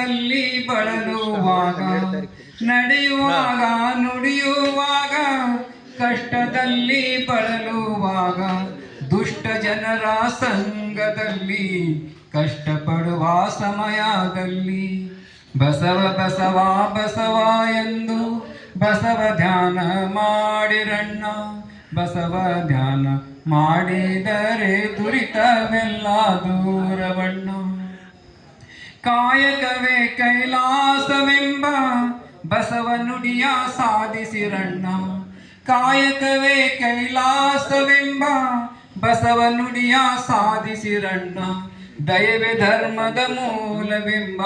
ಕಷ್ಟದಲ್ಲಿ ಬಳಲುವಾಗ, ನಡೆಯುವಾಗ ನುಡಿಯುವಾಗ, ಕಷ್ಟದಲ್ಲಿ ಬಳಲುವಾಗ, ದುಷ್ಟ ಜನರ ಸಂಗದಲ್ಲಿ ಕಷ್ಟಪಡುವ ಸಮಯದಲ್ಲಿ ಬಸವ ಬಸವ ಬಸವ ಎಂದು ಬಸವ ಧ್ಯಾನ ಮಾಡಿರಣ್ಣ. ಬಸವ ಧ್ಯಾನ ಮಾಡಿದರೆ ದುರಿತವೆಲ್ಲ ದೂರವಣ್ಣ. ಕಾಯಕವೇ ಕೈಲಾಸವೆಂಬ ಬಸವ ನುಡಿಯ ಸಾಧಿಸಿರಣ್ಣ. ಕಾಯಕವೇ ಕೈಲಾಸವೆಂಬ ಬಸವ ನುಡಿಯ ಸಾಧಿಸಿರಣ್ಣ. ದಯವೇ ಧರ್ಮದ ಮೂಲವೆಂಬ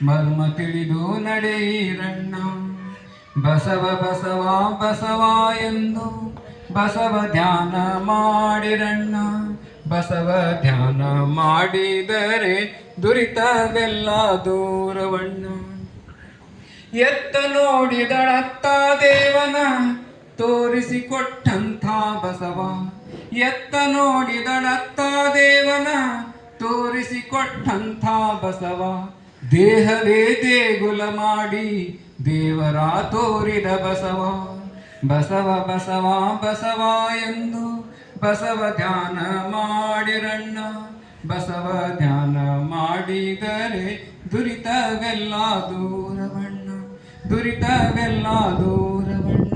ಮರ್ಮ ತಿಳಿದು ನಡೆಯಿರಣ್ಣ. ಬಸವ ಬಸವ ಬಸವ ಎಂದು ಬಸವ ಧ್ಯಾನ ಮಾಡಿರಣ್ಣ. ಬಸವ ಧ್ಯಾನ ಮಾಡಿದರೆ ದುರಿತವೆಲ್ಲ ದೂರವಣ್ಣ. ಎತ್ತ ನೋಡಿದಳತ್ತ ದೇವನ ತೋರಿಸಿಕೊಟ್ಟಂಥ ಬಸವ, ಎತ್ತ ನೋಡಿದಳತ್ತ ದೇವನ ತೋರಿಸಿಕೊಟ್ಟಂಥ ಬಸವ, ದೇಹವೇ ದೇಗುಲ ಮಾಡಿ ದೇವರ ತೋರಿದ ಬಸವ. ಬಸವ ಬಸವ ಬಸವ ಎಂದು ಬಸವ ಧ್ಯಾನ ಮಾಡಿರಣ್ಣ. ಬಸವ ಧ್ಯಾನ ಮಾಡಿದರೆ ದುರಿತವೆಲ್ಲ ದೂರವಣ್ಣ. ದುರಿತವೆಲ್ಲ ದೂರವಣ್ಣ.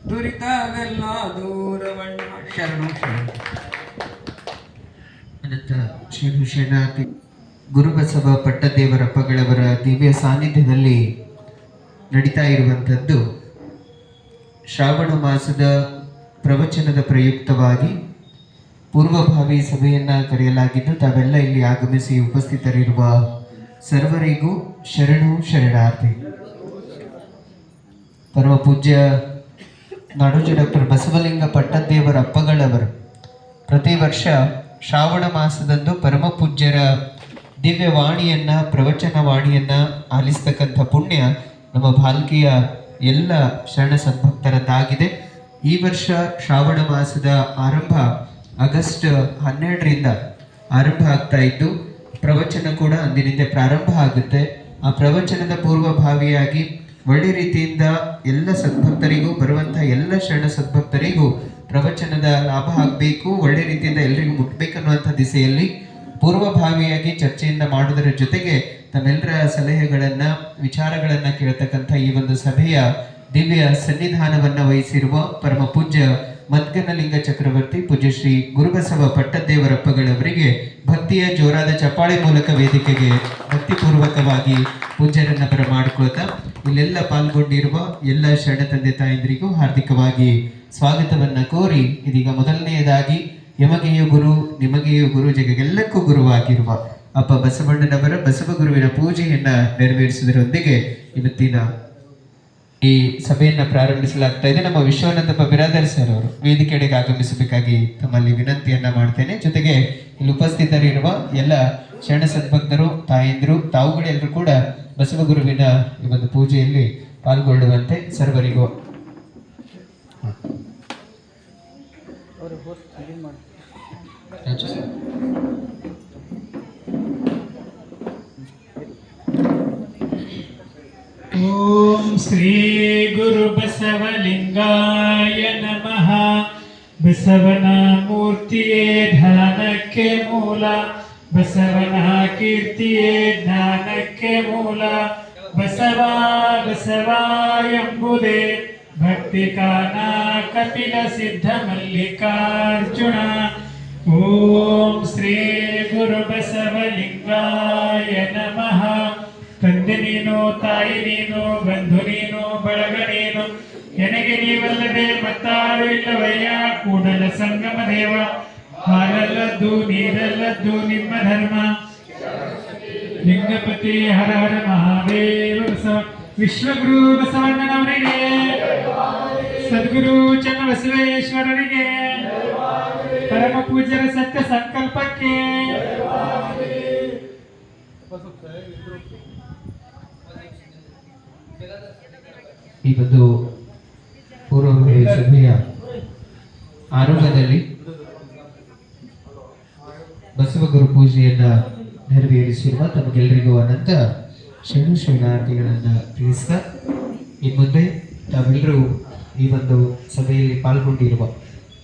ದುರಿತವೆಲ್ಲ ದೂರವಣ್ಣ. ಶರಣು ಶರಣ. ಅನಂತ ಶರಣು ಶರಣಾರ್ಥಿ. ಗುರುಬಸವ ಪಟ್ಟದೇವರಪ್ಪಗಳವರ ದಿವ್ಯ ಸಾನ್ನಿಧ್ಯದಲ್ಲಿ ನಡೀತಾ ಇರುವಂಥದ್ದು ಶ್ರಾವಣ ಮಾಸದ ಪ್ರವಚನದ ಪ್ರಯುಕ್ತವಾಗಿ ಪೂರ್ವಭಾವಿ ಸಭೆಯನ್ನು ಕರೆಯಲಾಗಿದ್ದು, ತಾವೆಲ್ಲ ಇಲ್ಲಿ ಆಗಮಿಸಿ ಉಪಸ್ಥಿತರಿರುವ ಸರ್ವರಿಗೂ ಶರಣು ಶರಣಾರ್ಥಿ. ಪರಮ ಪೂಜ್ಯ ನಾಡೋಜ ಡಾಕ್ಟರ್ ಬಸವಲಿಂಗ ಪಟ್ಟದೇವರಪ್ಪಗಳವರು ಪ್ರತಿ ವರ್ಷ ಶ್ರಾವಣ ಮಾಸದಂದು ಪರಮ ಪೂಜ್ಯರ ದಿವ್ಯ ವಾಣಿಯನ್ನು, ಪ್ರವಚನ ವಾಣಿಯನ್ನು ಆಲಿಸ್ತಕ್ಕಂಥ ಪುಣ್ಯ ನಮ್ಮ ಭಾಲ್ಕಿಯ ಎಲ್ಲ ಶರಣ ಸದ್ಭಕ್ತರದ್ದಾಗಿದೆ. ಈ ವರ್ಷ ಶ್ರಾವಣ ಮಾಸದ ಆರಂಭ ಆಗಸ್ಟ್ 12ರಿಂದ ಆರಂಭ ಆಗ್ತಾ ಇದ್ದು, ಪ್ರವಚನ ಕೂಡ ಅಂದಿನಿಂದ ಪ್ರಾರಂಭ ಆಗುತ್ತೆ. ಆ ಪ್ರವಚನದ ಪೂರ್ವಭಾವಿಯಾಗಿ ಒಳ್ಳೆ ರೀತಿಯಿಂದ ಎಲ್ಲ ಸದ್ಭಕ್ತರಿಗೂ, ಬರುವಂಥ ಎಲ್ಲ ಶರಣ ಸದ್ಭಕ್ತರಿಗೂ ಪ್ರವಚನದ ಲಾಭ ಆಗಬೇಕು, ಒಳ್ಳೆ ರೀತಿಯಿಂದ ಎಲ್ಲರಿಗೂ ಮುಟ್ಬೇಕನ್ನುವಂಥ ದಿಸೆಯಲ್ಲಿ ಪೂರ್ವಭಾವಿಯಾಗಿ ಚರ್ಚೆಯಿಂದ ಮಾಡೋದರ ಜೊತೆಗೆ ತಮ್ಮೆಲ್ಲರ ಸಲಹೆಗಳನ್ನು, ವಿಚಾರಗಳನ್ನು ಕೇಳ್ತಕ್ಕಂಥ ಈ ಒಂದು ಸಭೆಯ ದಿವ್ಯ ಸನ್ನಿಧಾನವನ್ನು ವಹಿಸಿರುವ ಪರಮ ಪೂಜ್ಯ ಮದ್ಗನಲಿಂಗ ಚಕ್ರವರ್ತಿ ಪೂಜ್ಯ ಶ್ರೀ ಗುರುಬಸವ ಪಟ್ಟದೇವರಪ್ಪಗಳವರಿಗೆ ಭಕ್ತಿಯ ಜೋರಾದ ಚಪ್ಪಾಳೆ ಮೂಲಕ ವೇದಿಕೆಗೆ ಭಕ್ತಿಪೂರ್ವಕವಾಗಿ ಪೂಜ್ಯರನ್ನ ಬರಮಾಡಿಕೊಳ್ತಾ ಇಲ್ಲೆಲ್ಲ ಪಾಲ್ಗೊಂಡಿರುವ ಎಲ್ಲ ಶರಣ ತಂದೆ ತಾಯಂದಿರಿಗೂ ಹಾರ್ದಿಕವಾಗಿ ಸ್ವಾಗತವನ್ನು ಕೋರಿ, ಇದೀಗ ಮೊದಲನೆಯದಾಗಿ ಯಮಗೆಯು ಗುರು ನಿಮಗೆಯು ಗುರು ಜಗಗೆಲ್ಲಕ್ಕೂ ಗುರುವಾಗಿರುವ ಅಪ್ಪ ಬಸವಣ್ಣನವರ ಬಸವ ಗುರುವಿನ ಪೂಜೆಯನ್ನ ನೆರವೇರಿಸುವುದರೊಂದಿಗೆ ಇವತ್ತಿನ ಈ ಸಭೆಯನ್ನ ಪ್ರಾರಂಭಿಸಲಾಗ್ತಾ ಇದೆ. ನಮ್ಮ ವಿಶ್ವಾನಂದಪ್ಪ ಬಿರಾದರ್ ಸರ್ ಅವರು ವೇದಿಕೆಡೆಗೆ ಆಗಮಿಸಬೇಕಾಗಿ ತಮ್ಮಲ್ಲಿ ವಿನಂತಿಯನ್ನ ಮಾಡ್ತೇನೆ. ಜೊತೆಗೆ ಇಲ್ಲಿ ಉಪಸ್ಥಿತರಿರುವ ಎಲ್ಲ ಶರಣ ಸದ್ಭಕ್ತರು, ತಾಯಂದಿರು, ತಾವುಗಳೆಲ್ಲರೂ ಕೂಡ ಬಸವ ಗುರುವಿನ ಈ ಒಂದು ಪೂಜೆಯಲ್ಲಿ ಪಾಲ್ಗೊಳ್ಳುವಂತೆ ಸರ್ವರಿಗೂ ಓಂ ಶ್ರೀ ಗುರು ಬಸವಲಿಂಗಾಯ ನಮಃ. ಬಸವನ ಮೂರ್ತಿಯೇ ಧ್ಯಾನಕ್ಕೆ ಮೂಲ, ಬಸವನ ಕೀರ್ತಿಯೇ ಜ್ಞಾನಕ್ಕೆ ಮೂಲ. ಬಸವ ಬಸವ ಎಂಬುದೇ ಭಕ್ತಿ ಕಾನ ಕಪಿಲ ಸಿದ್ಧ ಮಲ್ಲಿಕಾರ್ಜುನ. ಓಂ ಶ್ರೀ ಗುರು ಬಸವಲಿಂಗಾಯ ನಮಃ. ತಂದೆ ನೀನು, ತಾಯಿ ನೀನು, ಬಂಧು ನೀನು, ಬಳಗ ನೀನು, ನನಗೆ ನೀವಲ್ಲದೆ ಮತ್ತಾರು ಇಲ್ಲವಯ್ಯ. ಕೂಡಲ ಸಂಗಮ ದೇವ, ಹಾಲಲ್ಲದ್ದು ನೀರಲ್ಲದ್ದು ನಿಮ್ಮ ಧರ್ಮ. ಲಿಂಗಪತಿ ಹರ ಹರ ಮಹಾದೇವ ಬಸವ. ವಿಶ್ವಗುರು ಬಸವಣ್ಣನವರಿಗೆ, ಸದ್ಗುರು ಚನ್ನಬಸವೇಶ್ವರರಿಗೆ, ಪರಮ ಪೂಜ್ಯರ ಸತ್ಯ ಸಂಕಲ್ಪಕ್ಕೆ, ಈ ಒಂದು ಪೂರ್ವಭಾವಿ ಸಭೆಯ ಆರಂಭದಲ್ಲಿ ಬಸವ ಗುರು ಪೂಜೆಯನ್ನ ನೆರವೇರಿಸಿರುವ ತಮಗೆಲ್ಲರಿಗೂ ಅನಂತ ಶರಣಾರ್ಥಿಗಳನ್ನು ತಿಳಿಸ್ತಾ ಇನ್ನು ಮುಂದೆ ತಾವೆಲ್ಲರೂ ಈ ಒಂದು ಸಭೆಯಲ್ಲಿ ಪಾಲ್ಗೊಂಡಿರುವ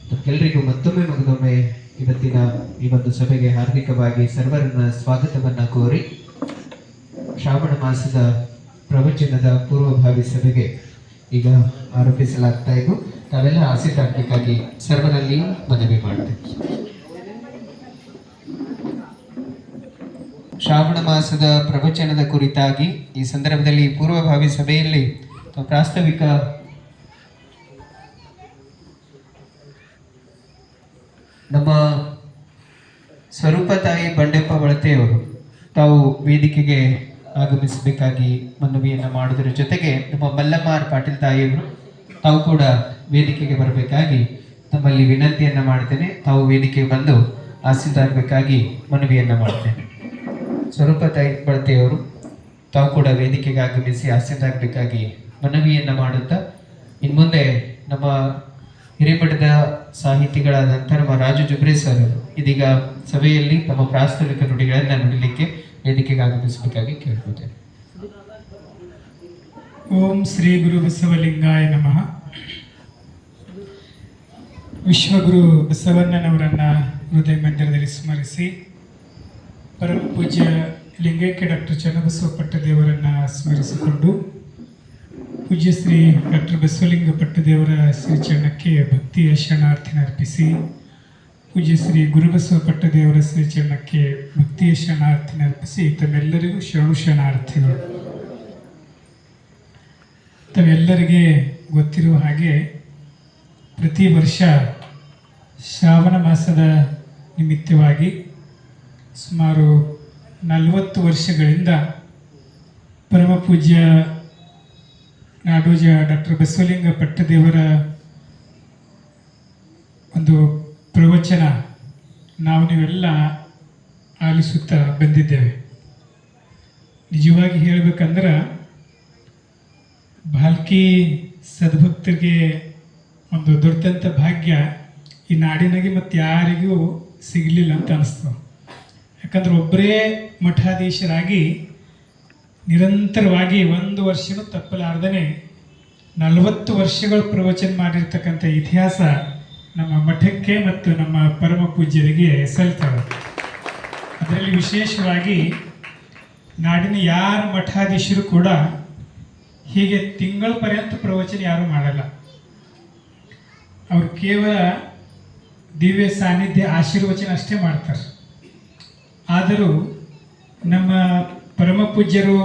ತಮ್ಮೆಲ್ಲರಿಗೂ ಮತ್ತೊಮ್ಮೆ ಇವತ್ತಿನ ಈ ಒಂದು ಸಭೆಗೆ ಹಾರ್ದಿಕವಾಗಿ ಸರ್ವರನ್ನ ಸ್ವಾಗತವನ್ನು ಕೋರಿ ಶ್ರಾವಣ ಮಾಸದ ಪ್ರವಚನದ ಪೂರ್ವಭಾವಿ ಸಭೆಗೆ ಈಗ ಆರಂಭಿಸಲಾಗ್ತಾ ಇದ್ದು ತಾವೆಲ್ಲ ಆಸಕ್ತಿಯಾಗಬೇಕಾಗಿ ಸರ್ವರಲ್ಲಿ ಮನವಿ ಮಾಡ್ತೇವೆ. ಶ್ರಾವಣ ಮಾಸದ ಪ್ರವಚನದ ಕುರಿತಾಗಿ ಈ ಸಂದರ್ಭದಲ್ಲಿ ಪೂರ್ವಭಾವಿ ಸಭೆಯಲ್ಲಿ ಪ್ರಾಸ್ತಾವಿಕ ನಮ್ಮ ಸ್ವರೂಪ ತಾಯಿ ಬಂಡೆಪ್ಪ ಬಳತೆಯವರು ತಾವು ವೇದಿಕೆಗೆ ಆಗಮಿಸಬೇಕಾಗಿ ಮನವಿಯನ್ನು ಮಾಡೋದರ ಜೊತೆಗೆ ನಮ್ಮ ಮಲ್ಲಮ್ಮಾರ್ ಪಾಟೀಲ್ ತಾಯಿಯವರು ತಾವು ಕೂಡ ವೇದಿಕೆಗೆ ಬರಬೇಕಾಗಿ ತಮ್ಮಲ್ಲಿ ವಿನಂತಿಯನ್ನು ಮಾಡ್ತೇನೆ. ತಾವು ವೇದಿಕೆಗೆ ಬಂದು ಆಸೀನರಾಗಬೇಕಾಗಿ ಮನವಿಯನ್ನು ಮಾಡ್ತೇನೆ. ಸ್ವರೂಪ ತಾಯಿ ಬಳತೆಯವರು ತಾವು ಕೂಡ ವೇದಿಕೆಗೆ ಆಗಮಿಸಿ ಆಸೀನರಾಗಬೇಕಾಗಿ ಮನವಿಯನ್ನು ಮಾಡುತ್ತಾ ಇನ್ನು ಮುಂದೆ ನಮ್ಮ ಹಿರೇಮಠದ ಸಾಹಿತಿಗಳಾದಂಥ ನಮ್ಮ ರಾಜು ಜುಬ್ರೆ ಸರ್ ಇದೀಗ ಸಭೆಯಲ್ಲಿ ತಮ್ಮ ಪ್ರಾಸ್ತಾವಿಕ ನುಡಿಗಳನ್ನು ನುಡಿಲಿಕ್ಕೆ ವೇದಿಕೆಗೆ ಆಗಮಿಸಬೇಕಾಗಿ ಕೇಳ್ಕೊತೇನೆ. ಓಂ ಶ್ರೀ ಗುರು ಬಸವಲಿಂಗಾಯ ನಮಃ. ವಿಶ್ವಗುರು ಬಸವಣ್ಣನವರನ್ನು ಹೃದಯ ಮಂದಿರದಲ್ಲಿ ಸ್ಮರಿಸಿ ಪರಮ ಪೂಜ್ಯ ಲಿಂಗೈಕ್ಯ ಡಾಕ್ಟರ್ ಚನ್ನಬಸವ ಪಟ್ಟದೇವರನ್ನು ಸ್ಮರಿಸಿಕೊಂಡು ಪೂಜ್ಯ ಶ್ರೀ ಡಾಕ್ಟರ್ ಬಸವಲಿಂಗ ಪಟ್ಟದೇವರ ಶ್ರೀಚರಣಕ್ಕೆ ಭಕ್ತಿಯ ಶರಣಾರ್ಥಿನ ಅರ್ಪಿಸಿ ಪೂಜ್ಯ ಶ್ರೀ ಗುರುಬಸವ ಪಟ್ಟದೇವರ ಶ್ರೀಚರಣಕ್ಕೆ ಭಕ್ತಿಯ ಶರಣಾರ್ಥಿನ ಅರ್ಪಿಸಿ ತಮ್ಮೆಲ್ಲರಿಗೂ ಶರಣಾರ್ಥಿಗಳು. ತಮ್ಮೆಲ್ಲರಿಗೆ ಗೊತ್ತಿರುವ ಹಾಗೆ ಪ್ರತಿ ವರ್ಷ ಶ್ರಾವಣ ಮಾಸದ ನಿಮಿತ್ತವಾಗಿ ಸುಮಾರು 40 ವರ್ಷಗಳಿಂದ ಪರಮ ಪೂಜ್ಯ ನಾಡೋಜ ಡಾಕ್ಟರ್ ಬಸವಲಿಂಗ ಪಟ್ಟದೇವರ ಒಂದು ಪ್ರವಚನ ನೀವೆಲ್ಲ ಆಲಿಸುತ್ತಾ ಬಂದಿದ್ದೇವೆ. ನಿಜವಾಗಿ ಹೇಳಬೇಕಂದ್ರೆ ಭಾಲ್ಕಿ ಸದ್ಭಕ್ತರಿಗೆ ಒಂದು ದೊಡ್ಡಂಥ ಭಾಗ್ಯ ಈ ನಾಡಿನಾಗೆ ಮತ್ತು ಯಾರಿಗೂ ಸಿಗಲಿಲ್ಲ ಅಂತ ಅನಿಸ್ತು. ಯಾಕಂದ್ರೆ ಒಬ್ಬರೇ ಮಠಾಧೀಶರಾಗಿ ನಿರಂತರವಾಗಿ 1 ವರ್ಷನೂ ತಪ್ಪಲಾರ್ದೇ 40 ವರ್ಷಗಳು ಪ್ರವಚನ ಮಾಡಿರ್ತಕ್ಕಂಥ ಇತಿಹಾಸ ನಮ್ಮ ಮಠಕ್ಕೆ ಮತ್ತು ನಮ್ಮ ಪರಮ ಪೂಜ್ಯರಿಗೆ ಸಲ್ತವೆ. ಅದರಲ್ಲಿ ವಿಶೇಷವಾಗಿ ನಾಡಿನ ಯಾರು ಮಠಾಧೀಶರು ಕೂಡ ಹೀಗೆ ತಿಂಗಳ ಪರ್ಯಂತ ಪ್ರವಚನ ಯಾರೂ ಮಾಡಲ್ಲ. ಅವರು ಕೇವಲ ದಿವ್ಯ ಸಾನ್ನಿಧ್ಯ ಆಶೀರ್ವಚನ ಅಷ್ಟೇ ಮಾಡ್ತಾರೆ. ಆದರೂ ನಮ್ಮ ಪರಮ ಪೂಜ್ಯರು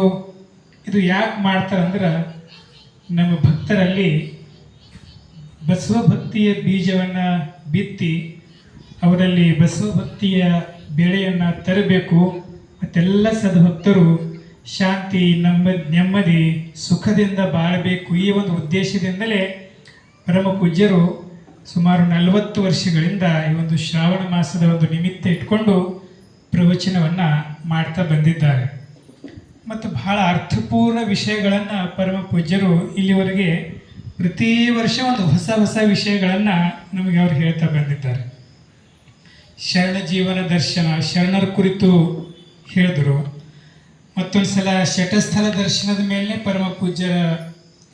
ಇದು ಯಾಕೆ ಮಾಡ್ತಾರಂದ್ರೆ ನಮ್ಮ ಭಕ್ತರಲ್ಲಿ ಬಸವ ಭಕ್ತಿಯ ಬೀಜವನ್ನು ಬಿತ್ತಿ ಅವರಲ್ಲಿ ಬಸವ ಭಕ್ತಿಯ ಬೆಳೆಯನ್ನು ತರಬೇಕು. ಮತ್ತೆಲ್ಲ ಸದ್ಭಕ್ತರು ಶಾಂತಿ ನೆಮ್ಮದಿ ಸುಖದಿಂದ ಬಾಳಬೇಕು. ಈ ಒಂದು ಉದ್ದೇಶದಿಂದಲೇ ಪರಮ ಪೂಜ್ಯರು ಸುಮಾರು 40 ವರ್ಷಗಳಿಂದ ಈ ಒಂದು ಶ್ರಾವಣ ಮಾಸದ ಒಂದು ನಿಮಿತ್ತ ಇಟ್ಕೊಂಡು ಪ್ರವಚನವನ್ನು ಮಾಡ್ತಾ ಬಂದಿದ್ದಾರೆ. ಮತ್ತು ಬಹಳ ಅರ್ಥಪೂರ್ಣ ವಿಷಯಗಳನ್ನು ಪರಮ ಪೂಜ್ಯರು ಇಲ್ಲಿವರೆಗೆ ಪ್ರತಿ ವರ್ಷ ಒಂದು ಹೊಸ ವಿಷಯಗಳನ್ನು ನಮಗೆ ಅವರು ಹೇಳ್ತಾ ಬಂದಿದ್ದಾರೆ. ಶರಣ ಜೀವನ ದರ್ಶನ, ಶರಣರ ಕುರಿತು ಹೇಳಿದರು. ಮತ್ತೊಂದು ಸಲ ಶಟಸ್ಥಲ ದರ್ಶನದ ಮೇಲೆ ಪರಮ ಪೂಜ್ಯರ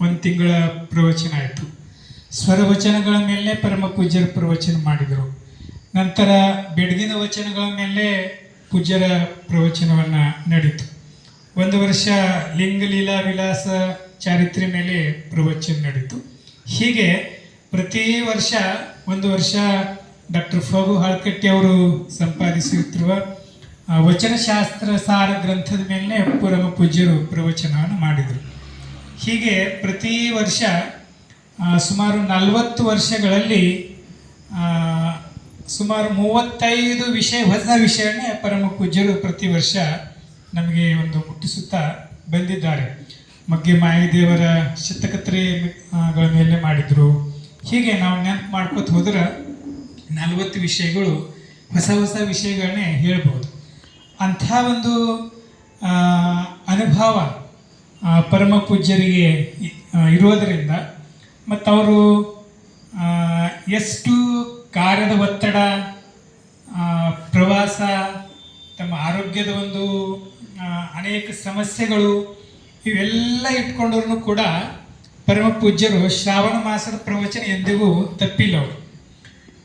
1 ತಿಂಗಳ ಪ್ರವಚನ ಆಯಿತು. ಸ್ವರವಚನಗಳ ಮೇಲೆ ಪರಮ ಪೂಜ್ಯರ ಪ್ರವಚನ ಮಾಡಿದರು. ನಂತರ ಬೆಡಗಿನ ವಚನಗಳ ಮೇಲೆ ಪೂಜ್ಯರ ಪ್ರವಚನವನ್ನು ನಡೀತು. 1 ವರ್ಷ ಲಿಂಗಲೀಲಾ ವಿಲಾಸ ಚಾರಿತ್ರ್ಯ ಮೇಲೆ ಪ್ರವಚನ ನಡೀತು. ಹೀಗೆ ಪ್ರತಿ ವರ್ಷ 1 ವರ್ಷ ಡಾಕ್ಟರ್ ಫಗು ಹಾಳ್ಕಟ್ಟಿ ಅವರು ಸಂಪಾದಿಸುತ್ತಿರುವ ವಚನಶಾಸ್ತ್ರ ಸಾರ ಗ್ರಂಥದ ಮೇಲೆ ಪರಮ ಪೂಜ್ಯರು ಪ್ರವಚನವನ್ನು ಮಾಡಿದರು. ಹೀಗೆ ಪ್ರತಿ ವರ್ಷ ಸುಮಾರು 40 ವರ್ಷಗಳಲ್ಲಿ ಸುಮಾರು 35 ಹೊಸ ವಿಷಯನೇ ಪರಮ ಪೂಜ್ಯರು ಪ್ರತಿ ವರ್ಷ ನಮಗೆ ಒಂದು ಮುಟ್ಟಿಸುತ್ತಾ ಬಂದಿದ್ದಾರೆ. ಮಗ್ಗೆ ಮಾಯದೇವರ ಶತಕತ್ರೆಗಳ ಮೇಲೆ ಮಾಡಿದರು. ಹೀಗೆ ನಾವು ನೆನಪು ಮಾಡ್ಕೊತ ಹೋದ್ರೆ 40 ವಿಷಯಗಳು ಹೊಸ ವಿಷಯಗಳನ್ನೇ ಹೇಳ್ಬೋದು. ಅಂಥ ಒಂದು ಅನುಭವ ಪರಮ ಪೂಜ್ಯರಿಗೆ ಇರೋದರಿಂದ ಮತ್ತು ಅವರು ಎಷ್ಟು ಕಾರ್ಯದ ಒತ್ತಡ, ಪ್ರವಾಸ ತಮ್ಮ ಆರೋಗ್ಯದ ಒಂದು ಅನೇಕ ಸಮಸ್ಯೆಗಳು ಇವೆಲ್ಲ ಇಟ್ಕೊಂಡ್ರು ಕೂಡ ಪರಮ ಪೂಜ್ಯರು ಶ್ರಾವಣ ಮಾಸದ ಪ್ರವಚನ ಎಂದಿಗೂ ತಪ್ಪಿಲ್ಲ ಅವರು.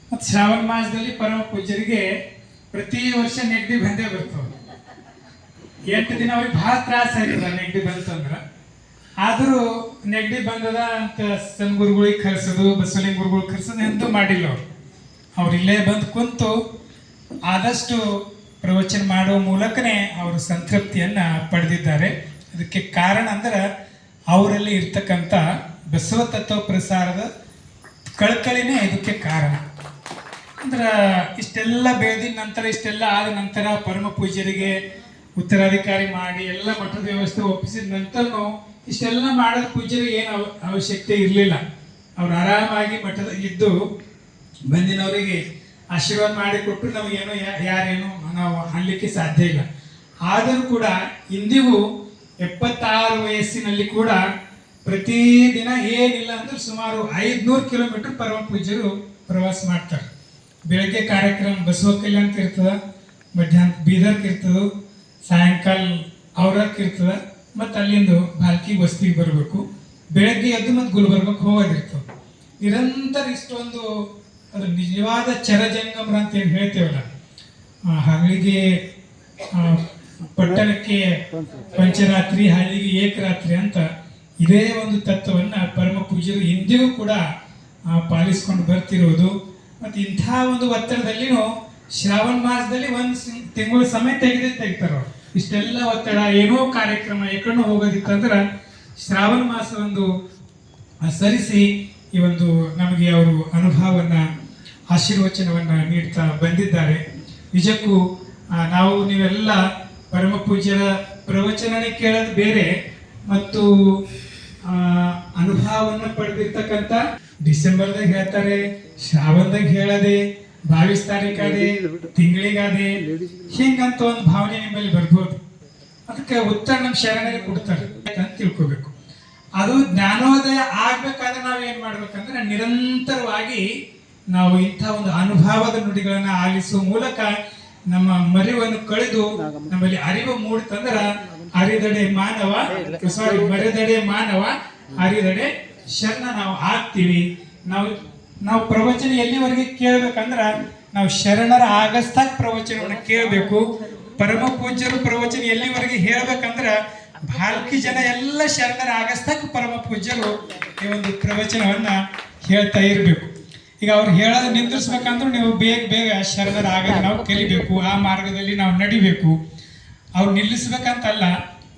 ಮತ್ತು ಶ್ರಾವಣ ಮಾಸದಲ್ಲಿ ಪರಮ ಪೂಜ್ಯರಿಗೆ ಪ್ರತಿ ವರ್ಷ ನೆಗಡಿ ಬಂದೇ ಬರ್ತವೆ. 8 ದಿನ ಅವ್ರಿಗೆ ಭಾಳ ತ್ರಾಸ ಆಯ್ತದ ನೆಗಡಿ ಬಂತಂದ್ರೆ. ಆದರೂ ನೆಗಡಿ ಬಂದದ ಅಂತ ಸಣ್ಣ ಗುರುಗಳಿಗೆ ಕರೆಸೋದು, ಬಸವಲಿಂಗ ಗುರುಗಳಿಗೆ ಕರೆಸೋದು ಎಂದೂ ಮಾಡಿಲ್ಲ ಅವರು. ಅವ್ರು ಇಲ್ಲೇ ಬಂದು ಕುಂತು ಆದಷ್ಟು ಪ್ರವಚನ ಮಾಡುವ ಮೂಲಕನೇ ಅವರು ಸಂತೃಪ್ತಿಯನ್ನು ಪಡೆದಿದ್ದಾರೆ. ಅದಕ್ಕೆ ಕಾರಣ ಅಂದ್ರೆ ಅವರಲ್ಲಿ ಇರ್ತಕ್ಕಂಥ ಬಸವ ತತ್ವ ಪ್ರಸಾರದ ಕಳಕಳಿನೇ ಇದಕ್ಕೆ ಕಾರಣ. ಅಂದ್ರೆ ಇಷ್ಟೆಲ್ಲ ಬೆಳೆದಿನ ನಂತರ, ಇಷ್ಟೆಲ್ಲ ಆದ ನಂತರ ಪರಮ ಪೂಜ್ಯರಿಗೆ ಉತ್ತರಾಧಿಕಾರಿ ಮಾಡಿ ಎಲ್ಲ ಮಠದ ವ್ಯವಸ್ಥೆ ಒಪ್ಪಿಸಿದ ನಂತರನೂ ಇಷ್ಟೆಲ್ಲ ಮಾಡೋದು ಪೂಜ್ಯರಿಗೆ ಏನು ಅವಶ್ಯಕತೆ ಇರಲಿಲ್ಲ. ಅವ್ರು ಆರಾಮಾಗಿ ಮಠದಲ್ಲಿದ್ದು ಬಂದಿನವರಿಗೆ ಆಶೀರ್ವಾದ ಮಾಡಿಕೊಟ್ಟು ನಮಗೇನೋ ಯಾರೇನು ನಾವು ಅನ್ಲಿಕ್ಕೆ ಸಾಧ್ಯ ಇಲ್ಲ. ಆದರೂ ಕೂಡ ಇಂದಿಗೂ 76 ವಯಸ್ಸಿನಲ್ಲಿ ಕೂಡ ಪ್ರತಿದಿನ ಏನಿಲ್ಲ ಅಂದ್ರೆ ಸುಮಾರು 500 ಕಿಲೋಮೀಟರ್ ಪರಮ ಪೂಜ್ಯರು ಪ್ರವಾಸ ಮಾಡ್ತಾರೆ. ಬೆಳಗ್ಗೆ ಕಾರ್ಯಕ್ರಮ ಬಸವ ಕಲ್ಯಾಣಕ್ಕೆ ಇರ್ತದೆ, ಮಧ್ಯಾಹ್ನ ಬೀದರ್ಗೆ ಇರ್ತದೆ, ಸಾಯಂಕಾಲ ಔರಾಕ್ಕೆ ಇರ್ತದೆ, ಮತ್ತು ಅಲ್ಲಿಂದ ಭಾಲ್ಕಿ ಬಸ್ತಿಗೆ ಬರಬೇಕು. ಬೆಳಗ್ಗೆ ಎದ್ದು ಮತ್ತು ಗುಲ್ಬರ್ಗಕ್ಕೆ ಹೋಗೋದಿರ್ತದೆ. ನಿರಂತರ ಇಷ್ಟೊಂದು ಅದು ನಿಜವಾದ ಚರಜಂಗಮರ ಅಂತ ಏನು ಹೇಳ್ತೇವಲ್ಲ, ಹಳ್ಳಿಗೆ ಪಟ್ಟಣಕ್ಕೆ ಪಂಚರಾತ್ರಿ, ಹಳ್ಳಿಗೆ ಏಕರಾತ್ರಿ ಅಂತ ಇದೇ ಒಂದು ತತ್ವವನ್ನು ಪರಮ ಪೂಜ್ಯರು ಇಂದಿಗೂ ಕೂಡ ಪಾಲಿಸ್ಕೊಂಡು ಬರ್ತಿರೋದು. ಮತ್ತು ಇಂಥ ಒಂದು ಒತ್ತಡದಲ್ಲಿನೂ ಶ್ರಾವಣ ಮಾಸದಲ್ಲಿ 1 ತಿಂಗಳು ಸಮಯ ತೆಗಿತಾರೆ ಅವ್ರು. ಇಷ್ಟೆಲ್ಲ ಒತ್ತಡ, ಏನೋ ಕಾರ್ಯಕ್ರಮ ಎಕಡೂ ಹೋಗೋದಿತ್ತಂದ್ರೆ ಶ್ರಾವಣ ಮಾಸ ಒಂದು ಸರಿಸಿ ಈ ಒಂದು ನಮಗೆ ಅವರು ಅನುಭವವನ್ನು, ಆಶೀರ್ವಚನವನ್ನು ನೀಡ್ತಾ ಬಂದಿದ್ದಾರೆ. ನಿಜಕ್ಕೂ ನಾವು ನೀವೆಲ್ಲ ಪರಮ ಪೂಜ್ಯರ ಪ್ರವಚನನೇ ಕೇಳೋದು ಬೇರೆ, ಮತ್ತು ಅನುಭವವನ್ನು ಪಡೆದಿರ್ತಕ್ಕಂಥ ಡಿಸೆಂಬರ್ದಾಗ ಹೇಳ್ತಾರೆ, ಶ್ರಾವಣದಾಗ ಹೇಳದೆ, 22 ತಾರೀಕಾದೆ, ತಿಂಗಳಿಗಾದೆ, ಹಿಂಗಂತ ಒಂದು ಭಾವನೆ ನಿಮ್ಮಲ್ಲಿ ಬರ್ಬೋದು. ಅದಕ್ಕೆ ಉತ್ತರ ನಮ್ಮ ಶರಣರಿಗೆ ಕೊಡ್ತಾರೆ ಅಂತ ತಿಳ್ಕೊಬೇಕು. ಅದು ಜ್ಞಾನೋದಯ ಆಗ್ಬೇಕಾದ್ರೆ ನಾವು ಏನ್ ಮಾಡ್ಬೇಕಂದ್ರೆ ನಿರಂತರವಾಗಿ ನಾವು ಇಂಥ ಒಂದು ಅನುಭವದ ನುಡಿಗಳನ್ನ ಆಲಿಸುವ ಮೂಲಕ ನಮ್ಮ ಮರಿವನ್ನು ಕಳೆದು ನಮ್ಮಲ್ಲಿ ಅರಿವು ಮೂಡ್ತಂದ್ರ ಅರಿದಡೆ ಮಾನವ, ಮರೆದಡೆ ಮಾನವ, ಅರಿದಡೆ ಶರಣ ನಾವು ಆಗ್ತೀವಿ. ನಾವು ಪ್ರವಚನ ಎಲ್ಲಿವರೆಗೆ ಕೇಳ್ಬೇಕಂದ್ರ ನಾವು ಶರಣರ ಆಗಸ್ತಾಗ ಪ್ರವಚನವನ್ನು ಕೇಳಬೇಕು. ಪರಮ ಪೂಜ್ಯರು ಪ್ರವಚನ ಎಲ್ಲಿವರೆಗೆ ಹೇಳ್ಬೇಕಂದ್ರ ಭಾಲ್ಕಿ ಜನ ಎಲ್ಲ ಶರಣರ ಆಗಸ್ತಾಗ ಪರಮ ಪೂಜ್ಯರು ಈ ಒಂದು ಪ್ರವಚನವನ್ನ ಹೇಳ್ತಾ ಇರಬೇಕು. ಈಗ ಅವ್ರು ಹೇಳೋದು ನಿಂದಿರ್ಸ್ಬೇಕಂದ್ರೂ ನೀವು ಬೇಗ ಶರಣರ ಆಗೋದು ನಾವು ಕಲಿಬೇಕು, ಆ ಮಾರ್ಗದಲ್ಲಿ ನಾವು ನಡಿಬೇಕು. ಅವ್ರು ನಿಲ್ಲಿಸ್ಬೇಕಂತಲ್ಲ,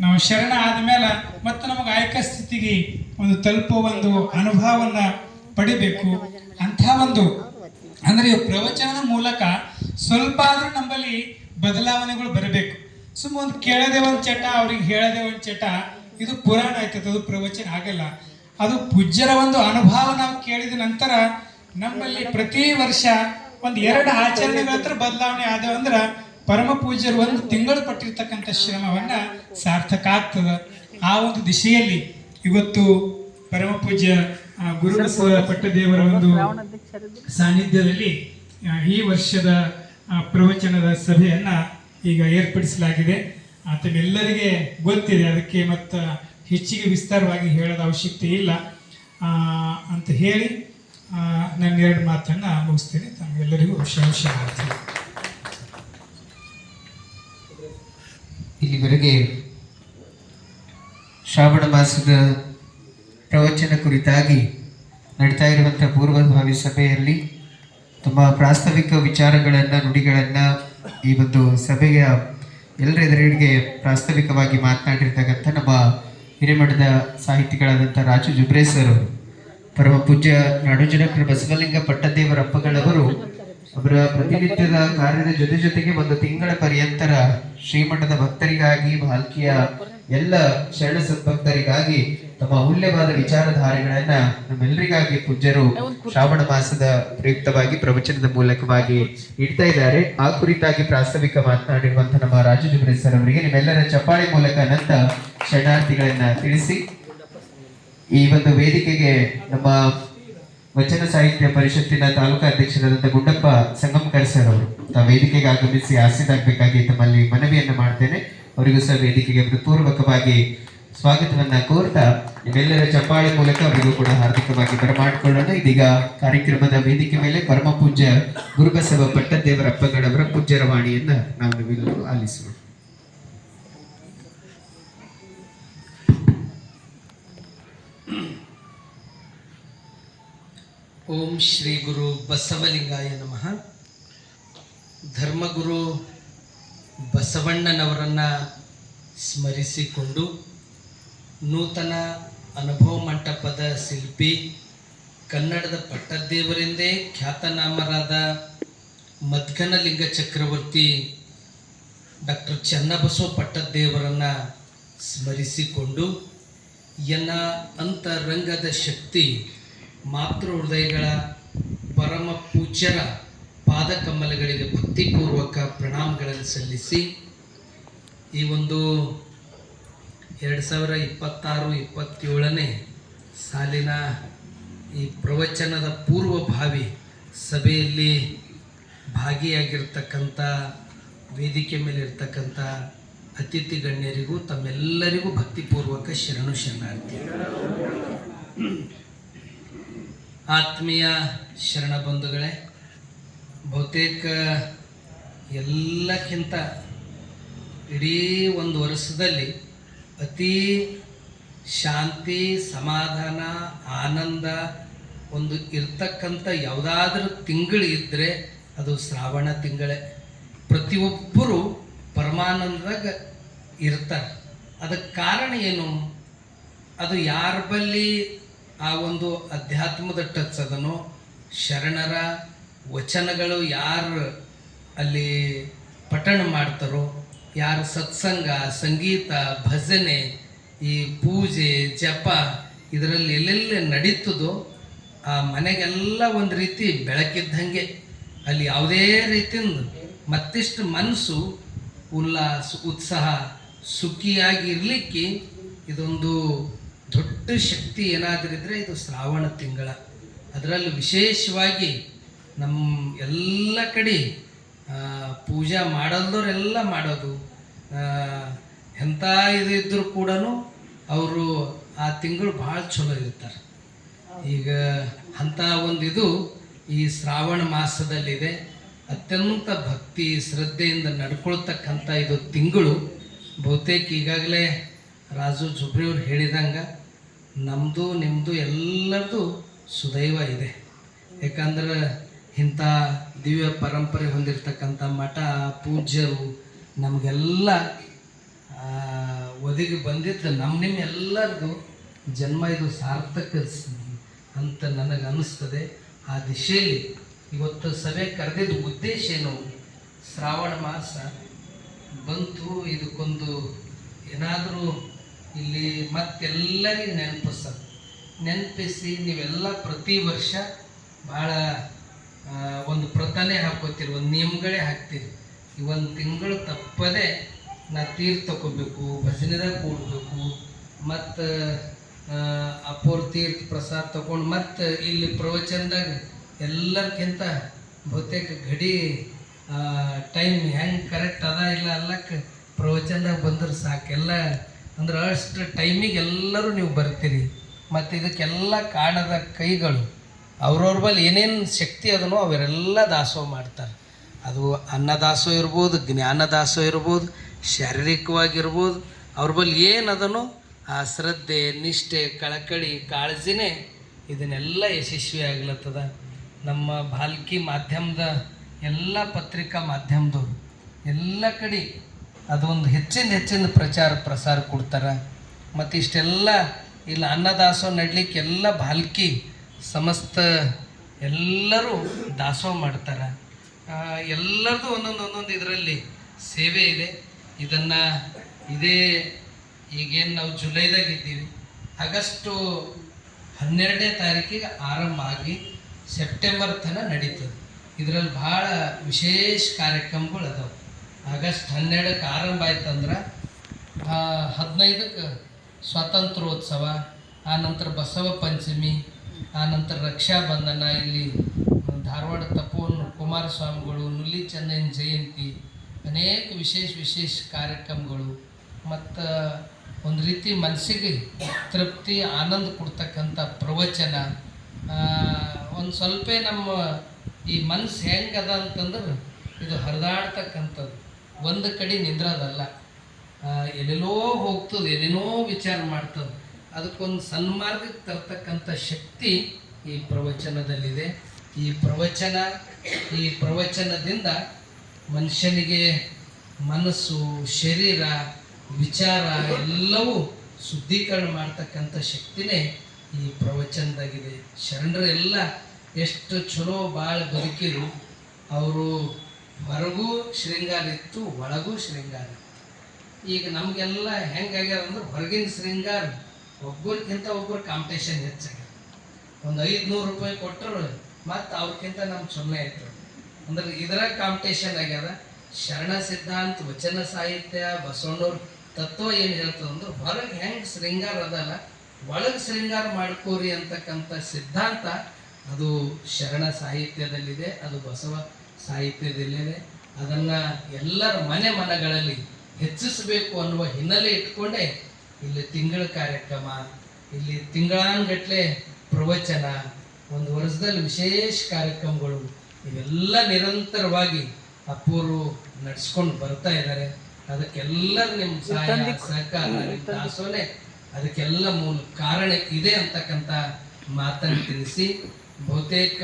ನಾವು ಶರಣ ಆದ್ಮೇಲೆ ಮತ್ತೆ ನಮಗೆ ಆಯ್ಕೆ ಸ್ಥಿತಿಗೆ ಒಂದು ತಲುಪುವ ಒಂದು ಅನುಭವವನ್ನು ಪಡಿಬೇಕು. ಅಂಥ ಒಂದು ಅಂದ್ರೆ ಈ ಪ್ರವಚನದ ಮೂಲಕ ಸ್ವಲ್ಪ ಆದ್ರೂ ನಮ್ಮಲ್ಲಿ ಬದಲಾವಣೆಗಳು ಬರಬೇಕು. ಸುಮ್ಮನೆ ಒಂದು ಕೇಳದೆ ಒಂದು ಚಟ, ಅವ್ರಿಗೆ ಹೇಳದೆ ಒಂದು ಚಟ, ಇದು ಪುರಾಣ ಆಯ್ತದೆ, ಅದು ಪ್ರವಚನ ಆಗಲ್ಲ. ಅದು ಪೂಜ್ಯರ ಒಂದು ಅನುಭವ ನಾವು ಕೇಳಿದ ನಂತರ ನಮ್ಮಲ್ಲಿ ಪ್ರತಿ ವರ್ಷ 1-2 ಆಚರಣೆಗಳ ಹತ್ರ ಬದಲಾವಣೆ ಆದವು ಅಂದ್ರೆ ಪರಮ ಪೂಜ್ಯರು 1 ತಿಂಗಳು ಪಟ್ಟಿರ್ತಕ್ಕಂಥ ಶ್ರಮವನ್ನ ಸಾರ್ಥಕ ಆಗ್ತದೆ. ಆ ಒಂದು ದಿಶೆಯಲ್ಲಿ ಇವತ್ತು ಪರಮ ಪೂಜ್ಯ ಗುರುಬಸವ ಪಟ್ಟದೇವರ ಒಂದು ಸಾನ್ನಿಧ್ಯದಲ್ಲಿ ಈ ವರ್ಷದ ಪ್ರವಚನದ ಸಭೆಯನ್ನ ಈಗ ಏರ್ಪಡಿಸಲಾಗಿದೆ. ತಮ್ಮೆಲ್ಲರಿಗೆ ಗೊತ್ತಿದೆ, ಅದಕ್ಕೆ ಮತ್ತು ಹೆಚ್ಚಿಗೆ ವಿಸ್ತಾರವಾಗಿ ಹೇಳೋದ ಅವಶ್ಯಕತೆ ಇಲ್ಲ ಅಂತ ಹೇಳಿ ನಾನು 2 ಮಾತನ್ನ ಮುಗಿಸ್ತೇನೆ. ತಮಗೆಲ್ಲರಿಗೂ ಶುಭ ಮಾಡ್ತೀನಿ. ಇಲ್ಲಿವರೆಗೆ ಶ್ರಾವಣ ಮಾಸದ ಪ್ರವಚನ ಕುರಿತಾಗಿ ನಡೀತಾ ಇರುವಂಥ ಪೂರ್ವಭಾವಿ ಸಭೆಯಲ್ಲಿ ತುಂಬ ಪ್ರಾಸ್ತಾವಿಕ ವಿಚಾರಗಳನ್ನು, ನುಡಿಗಳನ್ನು ಈ ಒಂದು ಸಭೆಯ ಎಲ್ಲರ ಎದುರಿಗೆ ಪ್ರಾಸ್ತಾವಿಕವಾಗಿ ಮಾತನಾಡಿರ್ತಕ್ಕಂಥ ನಮ್ಮ ಹಿರೇಮಠದ ಸಾಹಿತಿಗಳಾದಂಥ ರಾಜು ಜುಬ್ರೆ ಸರ್ ಅವರು, ಪರಮ ಪೂಜ್ಯ ನಾಡೋಜ ಡಾಕ್ಟರ್ ಬಸವಲಿಂಗ ಪಟ್ಟದೇವರ ಅಪ್ಪಗಳವರು ಅವರ ಪ್ರತಿನಿತ್ಯದ ಕಾರ್ಯದ ಜೊತೆಗೆ 1 ತಿಂಗಳ ಪರ್ಯಂತರ ಶ್ರೀಮಠದ ಭಕ್ತರಿಗಾಗಿ, ಭಾಲ್ಕಿಯ ಎಲ್ಲ ಶರಣ ಸದ್ಭಕ್ತರಿಗಾಗಿ ತಮ್ಮ ಅಮೂಲ್ಯವಾದ ವಿಚಾರಧಾರೆಗಳನ್ನ ನಮ್ಮೆಲ್ಲರಿಗಾಗಿ ಪೂಜ್ಯರು ಶ್ರಾವಣ ಮಾಸದ ಪ್ರಯುಕ್ತವಾಗಿ ಪ್ರವಚನದ ಮೂಲಕವಾಗಿ ಇಡ್ತಾ ಇದ್ದಾರೆ. ಆ ಕುರಿತಾಗಿ ಪ್ರಾಸ್ತಾವಿಕ ಮಾತನಾಡಿರುವಂತಹ ನಮ್ಮ ರಾಜು ಜುಬ್ರೆ ಸರ್ ಅವರಿಗೆ ನಿಮ್ಮೆಲ್ಲರ ಚಪ್ಪಾಳೆ ಮೂಲಕ ಅನಂತ ಶರಣಾರ್ಥಿಗಳನ್ನ ತಿಳಿಸಿ ಈ ಒಂದು ವೇದಿಕೆಗೆ ನಮ್ಮ ವಚನ ಸಾಹಿತ್ಯ ಪರಿಷತ್ತಿನ ತಾಲೂಕಾ ಅಧ್ಯಕ್ಷರಾದಂಥ ಗುಂಡಪ್ಪ ಸಂಗಮಕರ್ ಸರ್ ಅವರು ತಾವು ವೇದಿಕೆಗೆ ಆಗಮಿಸಿ ಆಸೀನಾಗಬೇಕಾಗಿ ತಮ್ಮಲ್ಲಿ ಮನವಿಯನ್ನು ಮಾಡ್ತೇನೆ. ಅವರಿಗೂ ಸಹ ವೇದಿಕೆಗೆ ಹೃತ್ಪೂರ್ವಕವಾಗಿ ಸ್ವಾಗತವನ್ನ ಕೋರ್ತಾ ನಿಮ್ಮೆಲ್ಲರ ಚಪ್ಪಾಳೆ ಮೂಲಕ ಅವರಿಗೂ ಕೂಡ ಹಾರ್ದಿಕವಾಗಿ ಬರಮಾಡಿಕೊಳ್ಳೋಣ. ಇದೀಗ ಕಾರ್ಯಕ್ರಮದ ವೇದಿಕೆ ಮೇಲೆ ಪರಮ ಪೂಜ್ಯ ಗುರುಬಸವ ಪಟ್ಟದೇವರ ಅಪ್ಪಗಳವರ ಪೂಜ್ಯರ ವಾಣಿಯನ್ನ ನಾವು ನೀವೆಲ್ಲರೂ ಆಲಿಸೋಣ. ಓಂ ಶ್ರೀ ಗುರು ಬಸವಲಿಂಗಾಯ ನಮಃ. ಧರ್ಮಗುರು ಬಸವಣ್ಣನವರನ್ನು ಸ್ಮರಿಸಿಕೊಂಡು ನೂತನ ಅನುಭವ ಮಂಟಪದ ಶಿಲ್ಪಿ, ಕನ್ನಡದ ಪಟ್ಟದೇವರೆಂದೇ ಖ್ಯಾತನಾಮರಾದ ಮದ್ಗನಲಿಂಗ ಚಕ್ರವರ್ತಿ ಡಾಕ್ಟರ್ ಚನ್ನಬಸವ ಪಟ್ಟದೇವರನ್ನು ಸ್ಮರಿಸಿಕೊಂಡು ಎನ್ನ ಅಂತರಂಗದ ಶಕ್ತಿ ಮಾತೃ ಹೃದಯಗಳ ಪರಮ ಪೂಜ್ಯರ ಪಾದಕಮಲಗಳಿಗೆ ಭಕ್ತಿಪೂರ್ವಕ ಪ್ರಣಾಮಗಳನ್ನು ಸಲ್ಲಿಸಿ ಈ ಒಂದು 2026-27ನೇ ಸಾಲಿನ ಈ ಪ್ರವಚನದ ಪೂರ್ವಭಾವಿ ಸಭೆಯಲ್ಲಿ ಭಾಗಿಯಾಗಿರ್ತಕ್ಕಂಥ ವೇದಿಕೆ ಮೇಲೆ ಇರ್ತಕ್ಕಂಥ ಅತಿಥಿ ಗಣ್ಯರಿಗೂ ತಮ್ಮೆಲ್ಲರಿಗೂ ಭಕ್ತಿಪೂರ್ವಕ ಶರಣು ಶರಣಾರ್ಥಿ. ಆತ್ಮೀಯ ಶರಣ ಬಂಧುಗಳೇ, ಬಹುತೇಕ ಎಲ್ಲಕ್ಕಿಂತ ಇಡೀ ಒಂದು ವರ್ಷದಲ್ಲಿ ಅತೀ ಶಾಂತಿ, ಸಮಾಧಾನ, ಆನಂದ ಒಂದು ಇರ್ತಕ್ಕಂಥ ಯಾವುದಾದ್ರೂ ತಿಂಗಳು ಇದ್ದರೆ ಅದು ಶ್ರಾವಣ ತಿಂಗಳೇ. ಪ್ರತಿಯೊಬ್ಬರು ಪರಮಾನಂದದಾಗ ಇರ್ತಾರೆ. ಅದಕ್ಕೆ ಕಾರಣ ಏನು? ಅದು ಯಾರ ಬಲ್ಲಿ ಆ ಒಂದು ಅಧ್ಯಾತ್ಮದ ಟಚ್ ಅದನೋ, ಶರಣರ ವಚನಗಳು ಯಾರು ಅಲ್ಲಿ ಪಠಣ ಮಾಡ್ತಾರೋ, ಯಾರು ಸತ್ಸಂಗ, ಸಂಗೀತ, ಭಜನೆ, ಈ ಪೂಜೆ, ಜಪ ಇದರಲ್ಲಿ ಎಲ್ಲೆಲ್ಲಿ ನಡೀತದೋ ಆ ಮನೆಗೆಲ್ಲ ಒಂದು ರೀತಿ ಬೆಳಕಿದ್ದಂಗೆ. ಅಲ್ಲಿ ಯಾವುದೇ ರೀತಿಯಿಂದ ಮತ್ತಿಷ್ಟು ಮನಸ್ಸು ಉಲ್ಲಾಸ, ಉತ್ಸಾಹ, ಸುಖಿಯಾಗಿ ಇರಲಿಕ್ಕೆ ಇದೊಂದು ದೊಡ್ಡ ಶಕ್ತಿ ಏನಾದರಿದ್ರೆ ಇದು ಶ್ರಾವಣ ತಿಂಗಳ. ಅದರಲ್ಲಿ ವಿಶೇಷವಾಗಿ ನಮ್ಮ ಎಲ್ಲ ಕಡೆ ಪೂಜಾ ಮಾಡಲ್ದವರೆಲ್ಲ ಮಾಡೋದು, ಎಂಥ ಇದ್ದರೂ ಕೂಡ ಅವರು ಆ ತಿಂಗಳು ಭಾಳ ಚಲೋ ಇರ್ತಾರೆ. ಈಗ ಅಂಥ ಒಂದು ಇದು ಈ ಶ್ರಾವಣ ಮಾಸದಲ್ಲಿದೆ. ಅತ್ಯಂತ ಭಕ್ತಿ ಶ್ರದ್ಧೆಯಿಂದ ನಡ್ಕೊಳ್ತಕ್ಕಂಥ ಇದು ತಿಂಗಳು. ಬಹುತೇಕ ಈಗಾಗಲೇ ರಾಜು ಜುಬ್ರಿಯವ್ರು ಹೇಳಿದಂಗೆ ನಮ್ಮದು ನಿಮ್ಮದು ಎಲ್ಲರದು ಸುದೈವ ಇದೆ. ಯಾಕಂದ್ರೆ ಇಂಥ ದಿವ್ಯ ಪರಂಪರೆ ಹೊಂದಿರತಕ್ಕಂಥ ಮಠ, ಪೂಜ್ಯರು ನಮಗೆಲ್ಲ ಒದಗಿ ಬಂದಿದ್ದು ನಿಮ್ಮೆಲ್ಲರದು ಜನ್ಮ ಇದು ಸಾರ್ಥಕ ಅಂತ ನನಗೆ ಅನ್ನಿಸ್ತದೆ. ಆ ದಿಶೆಯಲ್ಲಿ ಇವತ್ತು ಸಭೆ ಕರೆದಿದ್ದು ಉದ್ದೇಶ ಏನು? ಶ್ರಾವಣ ಮಾಸ ಬಂತು, ಇದಕ್ಕೊಂದು ಏನಾದರೂ ಇಲ್ಲಿ ಮತ್ತೆಲ್ಲರಿಗೂ ನೆನಪಿಸಿ ನೀವೆಲ್ಲ ಪ್ರತಿ ವರ್ಷ ಭಾಳ ಒಂದು ಪ್ರತನೆ ಹಾಕೋತೀರಿ, ಒಂದು ನಿಯಮಗಳೇ ಹಾಕ್ತೀರಿ. ಈ ಒಂದು ತಿಂಗಳು ತಪ್ಪದೆ ನಾ ತೀರ್ಥ ತಗೋಬೇಕು, ಭಜನೆದಾಗ ಕೂಡಬೇಕು, ಮತ್ತು ಅಪೋರ್ ತೀರ್ಥ ಪ್ರಸಾದ ತಗೊಂಡು ಮತ್ತು ಇಲ್ಲಿ ಪ್ರವಚನದಾಗ ಎಲ್ಲರಿಗಿಂತ ಬಹುತೇಕ ಗಡಿ ಟೈಮ್ ಹೆಂಗೆ ಕರೆಕ್ಟ್ ಅದ ಇಲ್ಲ ಅಲ್ಲಕ್ಕೆ ಪ್ರವಚನದಾಗ ಬಂದ್ರೆ ಸಾಕೆಲ್ಲ ಅಂದ್ರೆ ಅಷ್ಟು ಟೈಮಿಗೆ ಎಲ್ಲರೂ ನೀವು ಬರ್ತೀರಿ. ಮತ್ತು ಇದಕ್ಕೆಲ್ಲ ಕಾರಣದ ಕೈಗಳು ಅವ್ರವ್ರ ಬಳಿ ಏನೇನು ಶಕ್ತಿ ಅದನೋ ಅವರೆಲ್ಲ ದಾಸೋಹ ಮಾಡ್ತಾರೆ. ಅದು ಅನ್ನದಾಸೋಹ ಇರ್ಬೋದು, ಜ್ಞಾನದಾಸೋಹ ಇರ್ಬೋದು, ಶಾರೀರಿಕವಾಗಿರ್ಬೋದು. ಅವ್ರ ಬಳಿ ಏನದನೋ ಆ ಶ್ರದ್ಧೆ, ನಿಷ್ಠೆ, ಕಳಕಳಿ, ಕಾಳಜಿನೇ ಇದನ್ನೆಲ್ಲ ಯಶಸ್ವಿ ಆಗ್ಲತ್ತದ. ನಮ್ಮ ಭಾಲ್ಕಿ ಮಾಧ್ಯಮದ ಎಲ್ಲ ಪತ್ರಿಕಾ ಮಾಧ್ಯಮದವರು ಎಲ್ಲ ಕಡೆ ಅದೊಂದು ಹೆಚ್ಚಿನ ಪ್ರಸಾರ ಕೊಡ್ತಾರೆ. ಮತ್ತು ಇಷ್ಟೆಲ್ಲ ಇಲ್ಲ ಅನ್ನದಾಸೋಹ ನಡಲಿಕ್ಕೆ ಎಲ್ಲ ಭಾಲ್ಕಿ ಸಮಸ್ತ ಎಲ್ಲರೂ ದಾಸೋಹ ಮಾಡ್ತಾರೆ. ಎಲ್ಲರದು ಒಂದೊಂದು ಇದರಲ್ಲಿ ಸೇವೆ ಇದೆ. ಇದನ್ನು ಈಗೇನು ನಾವು ಜುಲೈದಾಗ ಇದ್ದೀವಿ, ಆಗಸ್ಟು 12ನೇ ತಾರೀಕಿಗೆ ಆರಂಭ ಆಗಿ ಸೆಪ್ಟೆಂಬರ್ ತನಕ ನಡೀತದೆ. ಇದರಲ್ಲಿ ಭಾಳ ವಿಶೇಷ ಕಾರ್ಯಕ್ರಮಗಳು ಅದಾವೆ. ಆಗಸ್ಟ್ 12ಕ್ಕೆ ಆರಂಭ ಆಯ್ತಂದ್ರೆ 15ಕ್ಕೆ ಸ್ವಾತಂತ್ರ್ಯೋತ್ಸವ, ಆನಂತರ ಬಸವ ಪಂಚಮಿ, ಆನಂತರ ರಕ್ಷಾಬಂಧನ, ಇಲ್ಲಿ ಧಾರವಾಡ ತಪೋನ್ ಕುಮಾರಸ್ವಾಮಿಗಳು, ನುಲಿ ಚೆನ್ನೈನ ಜಯಂತಿ, ಅನೇಕ ವಿಶೇಷ ಕಾರ್ಯಕ್ರಮಗಳು ಮತ್ತು ಒಂದು ರೀತಿ ಮನಸ್ಸಿಗೆ ತೃಪ್ತಿ ಆನಂದ ಕೊಡ್ತಕ್ಕಂಥ ಪ್ರವಚನ. ಒಂದು ಸ್ವಲ್ಪ ನಮ್ಮ ಈ ಮನಸ್ಸು ಹೆಂಗದ ಅಂತಂದ್ರೆ ಇದು ಹರಿದಾಡ್ತಕ್ಕಂಥದ್ದು, ಒಂದು ಕಡೆ ನಿಂದ್ರದಲ್ಲ. ಎಲ್ಲೆಲ್ಲೋ ಹೋಗ್ತದೆ, ಏನೇನೋ ವಿಚಾರ ಮಾಡ್ತದೆ. ಅದಕ್ಕೊಂದು ಸನ್ಮಾರ್ಗಕ್ಕೆ ತರ್ತಕ್ಕಂಥ ಶಕ್ತಿ ಈ ಪ್ರವಚನದಲ್ಲಿದೆ. ಈ ಪ್ರವಚನದಿಂದ ಮನುಷ್ಯನಿಗೆ ಮನಸ್ಸು, ಶರೀರ, ವಿಚಾರ ಎಲ್ಲವೂ ಶುದ್ಧೀಕರಣ ಮಾಡ್ತಕ್ಕಂಥ ಶಕ್ತಿನೇ ಈ ಪ್ರವಚನದಾಗಿದೆ. ಶರಣರೆಲ್ಲ ಎಷ್ಟು ಚಲೋ ಭಾಳ ಬದುಕಿರು. ಅವರು ಹೊರಗೂ ಶೃಂಗಾರ ಇತ್ತು, ಒಳಗೂ ಶೃಂಗಾರ ಇತ್ತು. ಈಗ ನಮಗೆಲ್ಲ ಹೆಂಗಾಗ್ಯದ ಅಂದ್ರೆ ಹೊರಗಿನ ಶೃಂಗಾರ ಒಬ್ಬರಿಗಿಂತ ಒಬ್ಬರು ಕಾಂಪಿಟೇಷನ್ ಹೆಚ್ಚಾಗ್ಯದ. ಒಂದು 500 ರೂಪಾಯಿ ಕೊಟ್ಟರು ಮತ್ತು ಅವ್ರಿಗಿಂತ ನಮ್ಮ ಚಲೋ ಆಯ್ತು ಅಂದ್ರೆ ಇದರ ಕಾಂಪಿಟೇಷನ್ ಆಗ್ಯದ. ಶರಣ ಸಿದ್ಧಾಂತ, ವಚನ ಸಾಹಿತ್ಯ, ಬಸವಣ್ಣವ್ರ ತತ್ವ ಏನು ಹೇಳ್ತದೆ ಅಂದ್ರೆ ಹೊರಗೆ ಹೆಂಗೆ ಶೃಂಗಾರ ಅದಲ್ಲ, ಒಳಗೆ ಶೃಂಗಾರ ಮಾಡ್ಕೋರಿ ಅಂತಕ್ಕಂಥ ಸಿದ್ಧಾಂತ ಅದು ಶರಣ ಸಾಹಿತ್ಯದಲ್ಲಿದೆ, ಅದು ಬಸವ ಸಾಹಿತ್ಯದಲ್ಲಿದೆ. ಅದನ್ನು ಎಲ್ಲರ ಮನೆಗಳಲ್ಲಿ ಹೆಚ್ಚಿಸಬೇಕು ಅನ್ನುವ ಹಿನ್ನೆಲೆ ಇಟ್ಕೊಂಡೇ ಇಲ್ಲಿ ತಿಂಗಳ ಕಾರ್ಯಕ್ರಮ, ಇಲ್ಲಿ ತಿಂಗಳಾನ್ಗಟ್ಲೆ ಪ್ರವಚನ, ಒಂದು ವರ್ಷದಲ್ಲಿ ವಿಶೇಷ ಕಾರ್ಯಕ್ರಮಗಳು ಇವೆಲ್ಲ ನಿರಂತರವಾಗಿ ಅಪ್ಪೂರು ನಡೆಸ್ಕೊಂಡು ಬರ್ತಾ ಇದ್ದಾರೆ. ಅದಕ್ಕೆಲ್ಲರೂ ನಿಮ್ಮ ಸಹಾಯ ಸಹಕಾರ, ದಾಸೋನೆ ಅದಕ್ಕೆಲ್ಲ ಮೂಲ ಕಾರಣ ಇದೆ ಅಂತಕ್ಕಂಥ ಮಾತನ್ನು ತಿಳಿಸಿ, ಬಹುತೇಕ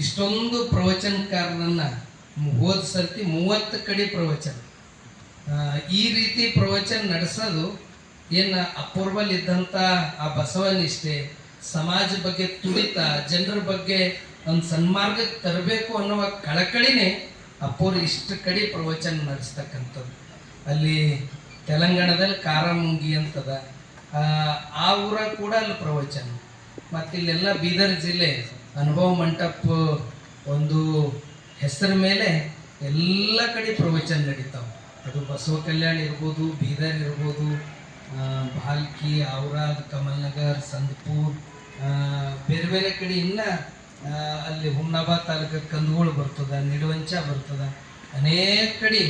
ಇಷ್ಟೊಂದು ಪ್ರವಚನಕಾರರನ್ನು ಹೋದ ಸರ್ತಿ 30 ಕಡೆ ಪ್ರವಚನ, ಈ ರೀತಿ ಪ್ರವಚನ ನಡೆಸೋದು ಏನು ಅಪೂರ್ವಲ್ ಇದ್ದಂಥ ಆ ಬಸವನಿಷ್ಠೆ, ಸಮಾಜ ಬಗ್ಗೆ ತುಡಿತ, ಜನರ ಬಗ್ಗೆ ಒಂದು ಸನ್ಮಾರ್ಗಕ್ಕೆ ತರಬೇಕು ಅನ್ನುವ ಕಳಕಳಿನೇ ಅಪ್ಪೂರು ಇಷ್ಟು ಕಡೆ ಪ್ರವಚನ ನಡೆಸ್ತಕ್ಕಂಥದ್ದು. ಅಲ್ಲಿ ತೆಲಂಗಾಣದಲ್ಲಿ ಕಾರಮುಂಗಿ ಅಂತದ, ಆ ಊರ ಕೂಡ ಅಲ್ಲಿ ಪ್ರವಚನ. ಮತ್ತು ಇಲ್ಲೆಲ್ಲ ಬೀದರ್ ಜಿಲ್ಲೆ ಅನುಭವ ಮಂಟಪ ಒಂದು ಹೆಸರ ಮೇಲೆ ಎಲ್ಲ ಕಡೆ ಪ್ರವಚನ ನಡೀತಾವೆ. ಅದು ಬಸವ ಕಲ್ಯಾಣ ಇರ್ಬೋದು, ಬೀದರ್ ಇರ್ಬೋದು, ಭಾಲ್ಕಿ, ಔರಾದ್, ಕಮಲ್ನಗರ್, ಸಂದಪುರ್, ಬೇರೆ ಬೇರೆ ಕಡೆ ಇನ್ನು ಅಲ್ಲಿ ಹುಮ್ನಾಬಾದ್ ತಾಲೂಕು ಕಂದಗೋಳು ಬರ್ತದೆ, ನಿಡುವಂಚ ಬರ್ತದೆ. ಅನೇಕ ಕಡೆ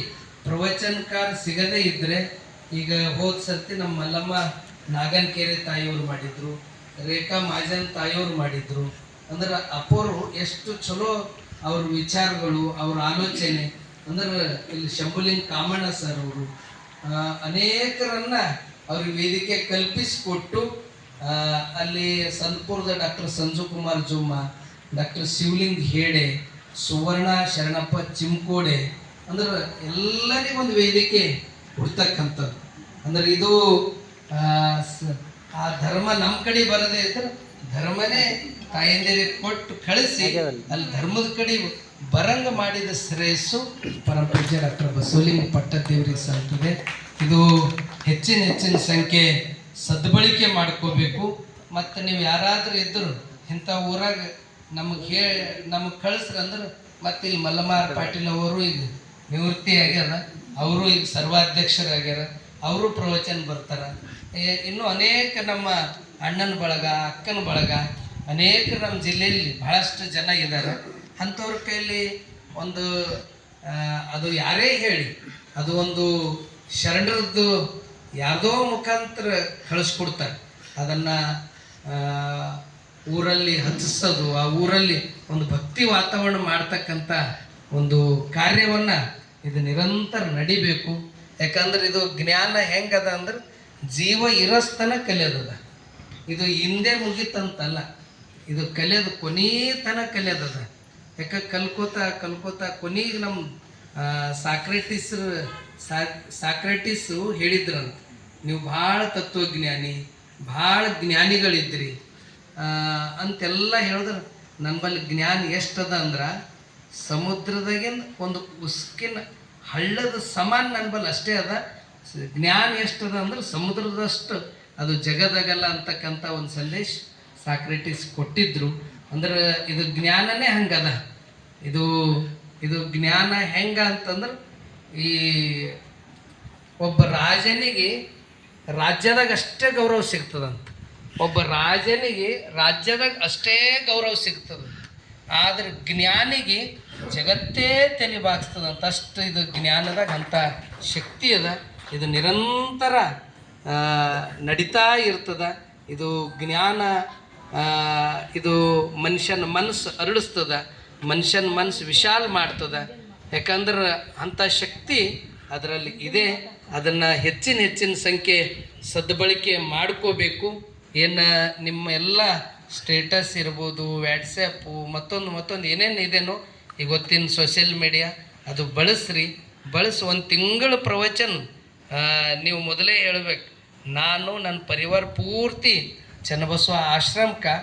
ಪ್ರವಚನಕಾರ ಸಿಗದೇ ಇದ್ದರೆ, ಈಗ ಹೋದ ಸರ್ತಿ ನಮ್ಮ ಮಲ್ಲಮ್ಮ ನಾಗನಕೆರೆ ತಾಯಿಯವರು ಮಾಡಿದರು, ರೇಖಾ ಮಾಜನ್ ತಾಯಿಯವರು ಮಾಡಿದರು. ಅಂದ್ರೆ ಅಪ್ಪೋರು ಎಷ್ಟು ಚಲೋ ಅವ್ರ ವಿಚಾರಗಳು, ಅವ್ರ ಆಲೋಚನೆ. ಅಂದ್ರೆ ಇಲ್ಲಿ ಶಂಭುಲಿಂಗ ಕಾಮಣ್ಣ ಸರ್ ಅವರು ಅನೇಕರನ್ನ ಅವ್ರಿಗೆ ವೇದಿಕೆ ಕಲ್ಪಿಸಿಕೊಟ್ಟು, ಅಲ್ಲಿ ಸಂದಪುರದ ಡಾಕ್ಟರ್ ಸಂಜು ಕುಮಾರ್ ಜೋಮ, ಡಾಕ್ಟರ್ ಶಿವಲಿಂಗ್ ಹೇಡೆ, ಸುವರ್ಣ ಶರಣಪ್ಪ ಚಿಮ್ಕೋಡೆ, ಅಂದ್ರೆ ಎಲ್ಲರಿಗೊಂದು ವೇದಿಕೆ ಹುಡ್ತಕ್ಕಂಥದ್ದು. ಅಂದ್ರೆ ಇದು ಆ ಧರ್ಮ ನಮ್ಮ ಕಡೆ ಬರದೇ ಇದ್ರೆ ಧರ್ಮನೇ ತಾಯಂದಿರಿಗೆ ಕೊಟ್ಟು ಕಳಿಸಿ ಅಲ್ಲಿ ಧರ್ಮದ ಕಡೆ ಬರಂಗ ಮಾಡಿದ ಶ್ರೇಯಸ್ಸು ಪರಮ ಪೂಜ್ಯ ಡಾಕ್ಟರ್ ಬಸವಲಿಂಗ ಪಟ್ಟದೇವರಿಗೆ ಸಲ್ತದೆ. ಇದು ಹೆಚ್ಚಿನ ಸಂಖ್ಯೆ ಸದ್ಬಳಕೆ ಮಾಡ್ಕೋಬೇಕು. ಮತ್ತು ನೀವು ಯಾರಾದರೂ ಇದ್ದರು ಇಂಥ ಊರಾಗ ನಮಗೆ ಕಳಿಸ್ರಂದ್ರೆ, ಮತ್ತು ಇಲ್ಲಿ ಮಲ್ಲಮಾರ್ ಪಾಟೀಲ್ ಅವರು ಈಗ ನಿವೃತ್ತಿ ಆಗ್ಯಾರ, ಅವರು ಈಗ ಸರ್ವಾಧ್ಯಕ್ಷರಾಗ್ಯಾರ, ಅವರು ಪ್ರವಚನ ಬರ್ತಾರೆ. ಇನ್ನೂ ಅನೇಕ ನಮ್ಮ ಅಣ್ಣನ ಬಳಗ, ಅಕ್ಕನ ಬಳಗ, ಅನೇಕ ನಮ್ಮ ಜಿಲ್ಲೆಯಲ್ಲಿ ಬಹಳಷ್ಟು ಜನ ಇದ್ದಾರೆ. ಅಂಥವ್ರ ಕೈಯಲ್ಲಿ ಒಂದು ಅದು ಯಾರೇ ಹೇಳಿ ಅದು ಒಂದು ಶರಣರದ್ದು ಯಾವುದೋ ಮುಖಾಂತರ ಕಳಿಸ್ಕೊಡ್ತಾರೆ. ಅದನ್ನು ಊರಲ್ಲಿ ಹಚ್ಚಿಸೋದು, ಆ ಊರಲ್ಲಿ ಒಂದು ಭಕ್ತಿ ವಾತಾವರಣ ಮಾಡ್ತಕ್ಕಂಥ ಒಂದು ಕಾರ್ಯವನ್ನು ಇದು ನಿರಂತರ ನಡಿಬೇಕು. ಯಾಕಂದ್ರೆ ಇದು ಜ್ಞಾನ ಹೆಂಗದ ಅಂದ್ರೆ ಜೀವ ಇರಸ್ತನ ಕಲಿಯೋದದ. ಇದು ಹಿಂದೆ ಮುಗಿತಂತಲ್ಲ, ಇದು ಕಲಿಯೋದು ಕೊನೆತನ ಕಲಿಯೋದದ. ಯಾಕೆ ಕಲ್ಕೋತ ಕೊನೆಗೆ ನಮ್ಮ ಸಾಕ್ರೆಟಿಸು ಹೇಳಿದ್ರಂತ, ನೀವು ಭಾಳ ತತ್ವಜ್ಞಾನಿ, ಭಾಳ ಜ್ಞಾನಿಗಳಿದ್ರಿ ಅಂತೆಲ್ಲ ಹೇಳಿದ್ರೆ, ನನ್ನ ಬಳಿ ಜ್ಞಾನ ಎಷ್ಟದ ಅಂದ್ರೆ ಸಮುದ್ರದಾಗಿನ ಒಂದು ಉಸ್ಕಿನ ಹಳ್ಳದ ಸಮಾನ ನನ್ನ ಬಳಿ ಅಷ್ಟೇ ಅದ. ಜ್ಞಾನ ಎಷ್ಟದ ಅಂದ್ರೆ ಸಮುದ್ರದಷ್ಟು ಅದು ಜಗದಾಗಲ್ಲ ಅಂತಕ್ಕಂಥ ಒಂದು ಸಂದೇಶ ಸಾಕ್ರೆಟಿಸ್ ಕೊಟ್ಟಿದ್ರು. ಅಂದ್ರೆ ಇದು ಜ್ಞಾನನೇ ಹಂಗದ. ಇದು ಜ್ಞಾನ ಹೆಂಗ ಅಂತಂದ್ರೆ, ಈ ಒಬ್ಬ ರಾಜನಿಗೆ ರಾಜ್ಯದಾಗ ಅಷ್ಟೇ ಗೌರವ ಸಿಗ್ತದಂತ, ಒಬ್ಬ ರಾಜನಿಗೆ ರಾಜ್ಯದಾಗ ಅಷ್ಟೇ ಗೌರವ ಸಿಗ್ತದೆ, ಆದ್ರೆ ಜ್ಞಾನಿಗೆ ಜಗತ್ತೇ ತಲೆ ಬಾಗಿಸ್ತದಂತ ಅಷ್ಟು ಇದು ಜ್ಞಾನದಾಗ ಅಂಥ ಶಕ್ತಿ ಅದ. ಇದು ನಿರಂತರ ನಡೀತಾ ಇರ್ತದ. ಇದು ಜ್ಞಾನ ಇದು ಮನುಷ್ಯನ ಮನಸ್ಸು ಅರಳಿಸ್ತದ, ಮನುಷ್ಯನ ಮನಸ್ಸು ವಿಶಾಲ ಮಾಡ್ತದ. ಯಾಕಂದ್ರೆ ಅಂಥ ಶಕ್ತಿ ಅದರಲ್ಲಿ ಇದೆ. ಅದನ್ನು ಹೆಚ್ಚಿನ ಸಂಖ್ಯೆ ಸದ್ಬಳಕೆ ಮಾಡ್ಕೋಬೇಕು. ಏನು ನಿಮ್ಮ ಎಲ್ಲ ಸ್ಟೇಟಸ್ ಇರ್ಬೋದು, ವ್ಯಾಟ್ಸಪ್ಪು, ಮತ್ತೊಂದು ಏನೇನು ಇದೇನೋ ಇವತ್ತಿನ ಸೋಷಿಯಲ್ ಮೀಡಿಯಾ ಅದು ಬಳಸ್ರಿ. ಬಳಸಿ ಒಂದು ತಿಂಗಳ ಪ್ರವಚನ ನೀವು ಮೊದಲೇ ಹೇಳ್ಬೇಕು, ನಾನು ನನ್ನ ಪರಿವಾರ ಪೂರ್ತಿ ಚನ್ನಬಸವ ಆಶ್ರಮಕ್ಕೆ